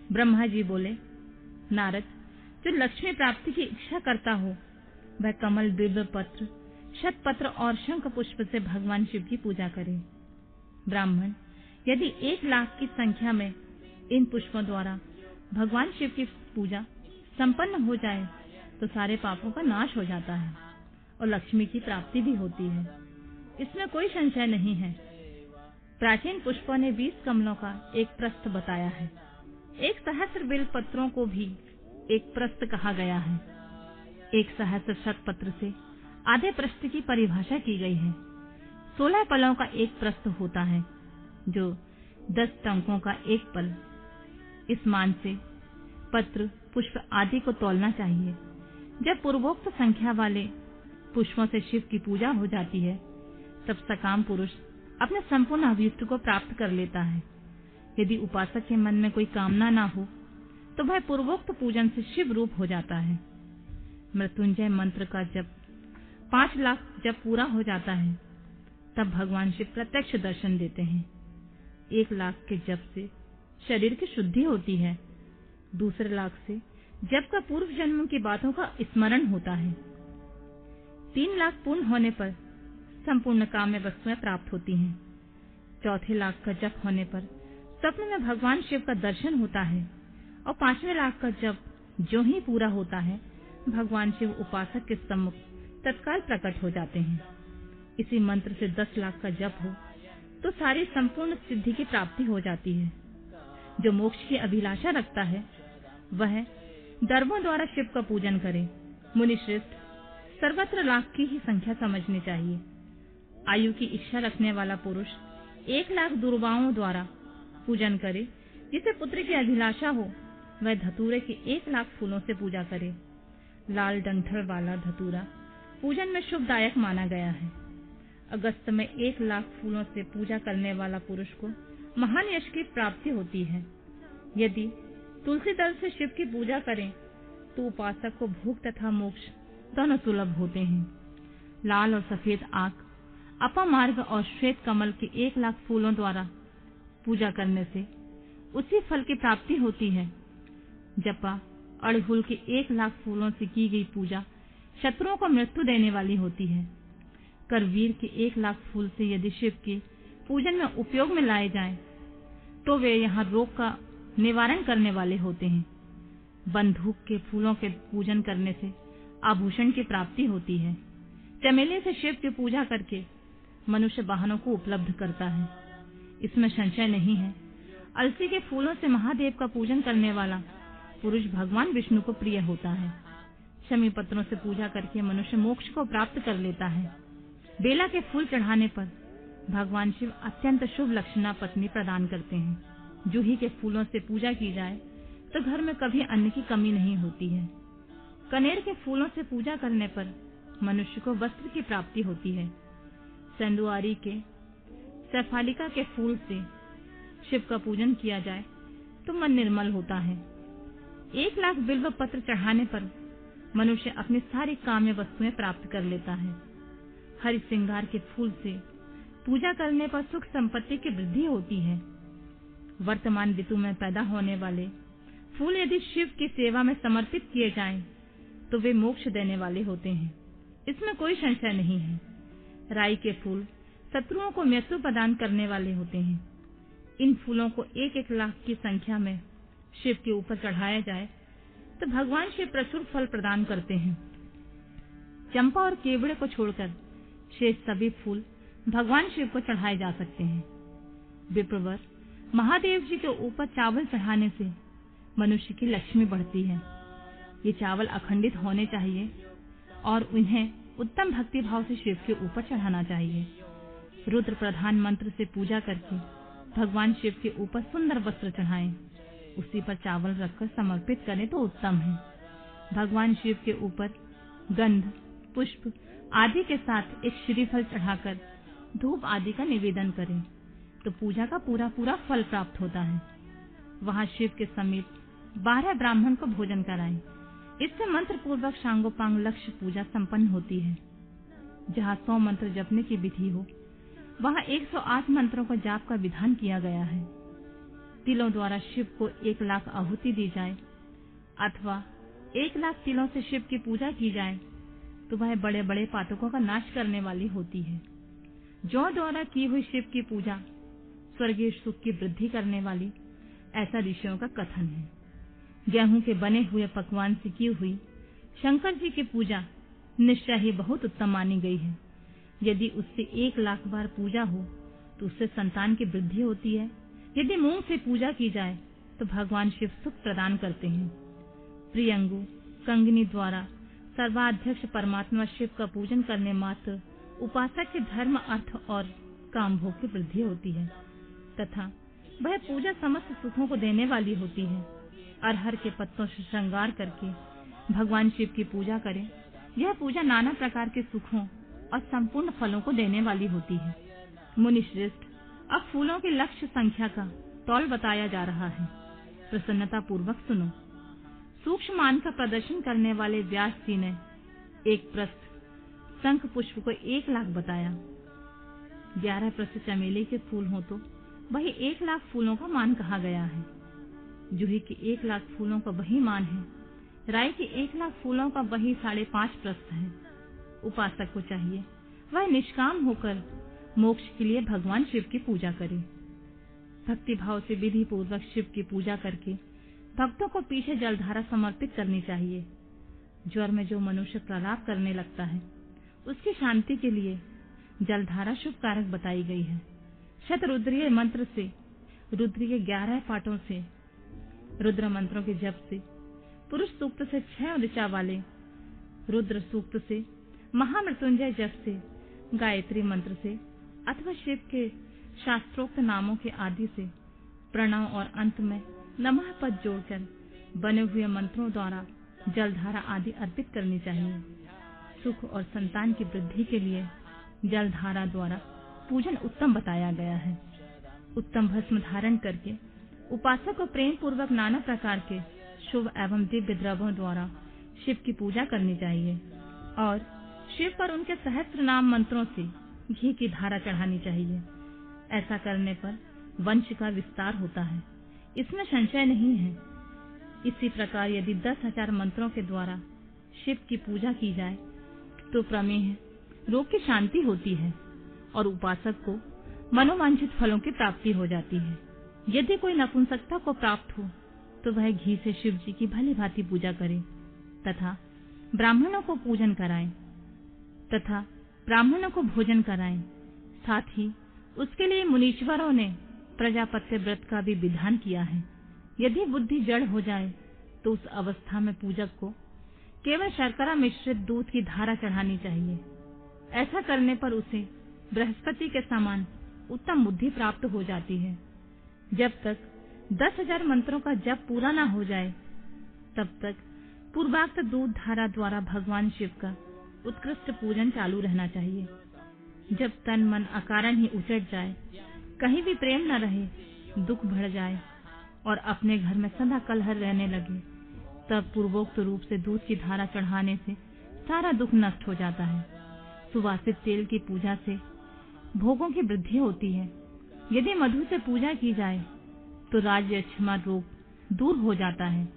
Speaker 1: ब्रह्मा जी बोले, नारद, जो लक्ष्मी प्राप्ति की इच्छा करता हो वह कमल, बिल्व पत्र, शतपत्र और शंख पुष्प से भगवान शिव की पूजा करे। ब्राह्मण, यदि 1 लाख की संख्या में इन पुष्पों द्वारा भगवान शिव की पूजा संपन्न हो जाए तो सारे पापों का नाश हो जाता है और लक्ष्मी की प्राप्ति भी होती है। इसमें कोई संशय नहीं है। प्राचीन पुष्पों ने 20 कमलों का एक प्रस्थ बताया है। 1 सहस्र बिल्व पत्रों को भी एक प्रस्थ कहा गया है। 1 सहस्र शतपत्र से आधे प्रस्थ की परिभाषा की गई है। 16 पलों का एक प्रस्थ होता है जो 10 टंकों का एक पल। इस मान से पत्र, पुष्प आदि को तौलना चाहिए। जब पूर्वोक्त संख्या वाले पुष्पों से शिव की पूजा हो जाती है तब सकाम पुरुष अपने संपूर्ण अभीष्ट को प्राप्त कर लेता है। यदि उपासक के मन में कोई कामना ना हो तो वह पूर्वोक्त पूजन से शिव रूप हो जाता है। मृत्युंजय मंत्र का जब 5 लाख जब पूरा हो जाता है तब भगवान शिव प्रत्यक्ष दर्शन देते हैं। 1 लाख के जप से शरीर की शुद्धि होती है। दूसरे लाख से जप का पूर्व जन्म की बातों का स्मरण होता है। 3 लाख पूर्ण होने पर संपूर्ण काम्य वस्तुएं प्राप्त होती हैं। चौथे लाख का जप होने पर स्वप्न में भगवान शिव का दर्शन होता है और 5वें लाख का जप जो ही पूरा होता है भगवान शिव उपासक के सम्मुख तत्काल प्रकट हो जाते हैं। इसी मंत्र से 10 लाख का जप हो तो सारी संपूर्ण सिद्धि की प्राप्ति हो जाती है। जो मोक्ष की अभिलाषा रखता है वह दर्भों द्वारा शिव का पूजन करे। मुनिश्रेष्ठ, सर्वत्र लाख की ही संख्या समझनी चाहिए। आयु की इच्छा रखने वाला पुरुष 1 लाख दुर्वाओं द्वारा पूजन करे। जिसे पुत्र की अभिलाषा हो वह धतूरे के 1 लाख फूलों से पूजा करे। लाल डंठल वाला धतूरा पूजन में शुभदायक माना गया है। अगस्त में 1 लाख फूलों से पूजा करने वाला पुरुष को महान यश की प्राप्ति होती है। यदि तुलसी दल से शिव की पूजा करें तो उपासक को भोग तथा मोक्ष दोनों सुलभ होते हैं। लाल और सफेद आंख, अपमार्ग और श्वेत कमल के 1 लाख फूलों द्वारा पूजा करने से उसी फल की प्राप्ति होती है। जपा, अड़हुल के 1 लाख फूलों से की गई पूजा शत्रुओं को मृत्यु देने वाली होती है। करवीर के 1 लाख फूल से यदि शिव के पूजन में उपयोग में लाए जाएं, तो वे यहाँ रोग का निवारण करने वाले होते हैं। बंदूक के फूलों के पूजन करने से आभूषण की प्राप्ति होती है। चमेली से शिव की पूजा करके मनुष्य वाहनों को उपलब्ध करता है। इसमें संशय नहीं है। अलसी के फूलों से महादेव का पूजन करने वाला पुरुष भगवान विष्णु को प्रिय होता है। शमी पत्रों से पूजा करके मनुष्य मोक्ष को प्राप्त कर लेता है। बेला के फूल चढ़ाने पर भगवान शिव अत्यंत शुभ लक्षणा पत्नी प्रदान करते हैं। जूही के फूलों से पूजा की जाए तो घर में कभी अन्न की कमी नहीं होती है। कनेर के फूलों से पूजा करने पर मनुष्य को वस्त्र की प्राप्ति होती है। सेंदुआरी के सैफालिका के फूल से शिव का पूजन किया जाए तो मन निर्मल होता है। 1 लाख बिल्व पत्र चढ़ाने पर मनुष्य अपनी सारी काम्य वस्तुएं प्राप्त कर लेता है। हरि श्रृंगार के फूल से पूजा करने पर सुख संपत्ति की वृद्धि होती है। वर्तमान ऋतु में पैदा होने वाले फूल यदि शिव की सेवा में समर्पित किए जाएं, तो वे मोक्ष देने वाले होते हैं, इसमें कोई संशय नहीं है। राई के फूल शत्रुओं को मृत्यु प्रदान करने वाले होते हैं। इन फूलों को 1-1 लाख की संख्या में शिव के ऊपर चढ़ाया जाए तो भगवान शिव प्रचुर फल प्रदान करते हैं। चंपा और केवड़े को छोड़कर शेष सभी फूल भगवान शिव को चढ़ाए जा सकते हैं। विप्रवर, महादेव जी के ऊपर चावल चढ़ाने से मनुष्य की लक्ष्मी बढ़ती है। ये चावल अखंडित होने चाहिए और उन्हें उत्तम भक्ति भाव से शिव के ऊपर चढ़ाना चाहिए। रुद्र प्रधान मंत्र से पूजा करके भगवान शिव के ऊपर सुंदर वस्त्र चढ़ाएं, उसी पर चावल रखकर समर्पित करें तो उत्तम है। भगवान शिव के ऊपर गंध, पुष्प आदि के साथ एक श्रीफल चढ़ाकर धूप आदि का निवेदन करें तो पूजा का पूरा फल प्राप्त होता है। वहां शिव के समीप 12 ब्राह्मण को भोजन कराएं। इससे मंत्र पूर्वक सांगोपांग लक्ष्य पूजा संपन्न होती है। जहाँ 100 मंत्र जपने की विधि हो, वहाँ 108 मंत्रों का जाप का विधान किया गया है। तिलों द्वारा शिव को 1 लाख आहुति दी जाए अथवा 1 लाख तिलों से शिव की पूजा की जाए तो वह बड़े बड़े पातकों का नाश करने वाली होती है। जौ द्वारा की हुई शिव की पूजा स्वर्गीय सुख की वृद्धि करने वाली, ऐसा ऋषियों का कथन है। गेहूं के बने हुए पकवान से की हुई शंकर जी की पूजा निश्चय ही बहुत उत्तम मानी गई है। यदि उससे 1 लाख बार पूजा हो तो उससे संतान की वृद्धि होती है। यदि मूंग से पूजा की जाए तो भगवान शिव सुख प्रदान करते हैं। प्रियंगु कंगनी द्वारा सर्वाध्यक्ष परमात्मा शिव का पूजन करने मात्र उपासक के धर्म, अर्थ और काम भोग की वृद्धि होती है तथा वह पूजा समस्त सुखों को देने वाली होती है। अरहर के पत्तों से श्रृंगार करके भगवान शिव की पूजा करें। यह पूजा नाना प्रकार के सुखों और संपूर्ण फलों को देने वाली होती है। मुनि श्रेष्ठ, अब फूलों की लक्ष्य संख्या का तौल बताया जा रहा है। प्रसन्नता पूर्वक सुनो। सूक्ष्म मान का प्रदर्शन करने वाले व्यास जी ने एक प्रस्थ शंख पुष्प को 1 लाख बताया। 11 प्रस्थ चमेली के फूल हो तो वही 1 लाख फूलों का मान कहा गया है। जूही के 1 लाख फूलों का वही मान है। राई के 1 लाख फूलों का वही 5.5 प्रस्थ है। उपासक को चाहिए वह निष्काम होकर मोक्ष के लिए भगवान शिव की पूजा करे। भक्ति भाव से विधि पूर्वक शिव की पूजा करके भक्तों को पीछे जलधारा समर्पित करनी चाहिए। ज्वर में जो मनुष्य प्रलाप करने लगता है उसकी शांति के लिए जलधारा शुभ कारक बताई गई है। शतरुद्रीय मंत्र से, रुद्रीय 11 पाठों से, रुद्र मंत्रों के जप से, पुरुष सूक्त से 6 ऋचा वाले, रुद्र सूक्त से, महामृत्युंजय जप से, गायत्री मंत्र से अथवा शिव के शास्त्रोक्त नामों के आदि से प्रणव और अंत में नमः पद जोड़कर बने हुए मंत्रों द्वारा जलधारा आदि अर्पित करनी चाहिए। सुख और संतान की वृद्धि के लिए जलधारा द्वारा पूजन उत्तम बताया गया है। उत्तम भस्म धारण करके उपासक को प्रेम पूर्वक नाना प्रकार के शुभ एवं दिव्य द्रव्यों द्वारा शिव की पूजा करनी चाहिए और शिव पर उनके सहस्त्र नाम मंत्रों से घी की धारा चढ़ानी चाहिए। ऐसा करने पर वंश का विस्तार होता है, इसमें संशय नहीं है। इसी प्रकार यदि 10,000 मंत्रों के द्वारा शिव की पूजा की जाए तो प्रमेह रोग की शांति होती है और उपासक को मनोवांछित फलों की प्राप्ति हो जाती है। यदि कोई नपुंसकता को प्राप्त हो तो वह घी से शिव जी की भली भांति पूजा करे तथा ब्राह्मणों को पूजन कराएं तथा ब्राह्मणों को भोजन कराएं। साथ ही उसके लिए मुनीश्वरों ने प्रजापत्य व्रत का भी विधान किया है। यदि बुद्धि जड़ हो जाए तो उस अवस्था में पूजक को केवल शर्करा मिश्रित दूध की धारा चढ़ानी चाहिए। ऐसा करने पर उसे बृहस्पति के समान उत्तम बुद्धि प्राप्त हो जाती है। जब तक 10,000 मंत्रों का जप पूरा न हो जाए तब तक पूर्वाक्त दूध धारा द्वारा भगवान शिव का उत्कृष्ट पूजन चालू रहना चाहिए। जब तन मन अकारण ही उचट जाए, कहीं भी प्रेम न रहे, दुख बढ़ जाए और अपने घर में सदा कलह रहने लगे, तब पूर्वोक्त रूप से दूध की धारा चढ़ाने से सारा दुख नष्ट हो जाता है। सुवासित तेल की पूजा से भोगों की वृद्धि होती है। यदि मधु से पूजा की जाए तो राज्य क्षमा रोग दूर हो जाता है।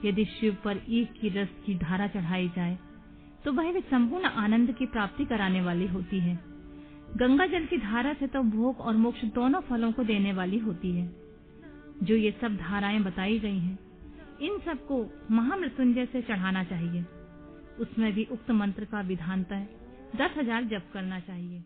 Speaker 1: यदि शिव पर ईख की रस की धारा चढ़ाई जाए तो वह भी संपूर्ण आनंद की प्राप्ति कराने वाली होती है। गंगा जल की धारा से तो भोग और मोक्ष दोनों फलों को देने वाली होती है। जो ये सब धाराएं बताई गई हैं, इन सबको महामृत्युंजय से चढ़ाना चाहिए। उसमें भी उक्त मंत्र का विधानतः 10,000 जप करना चाहिए।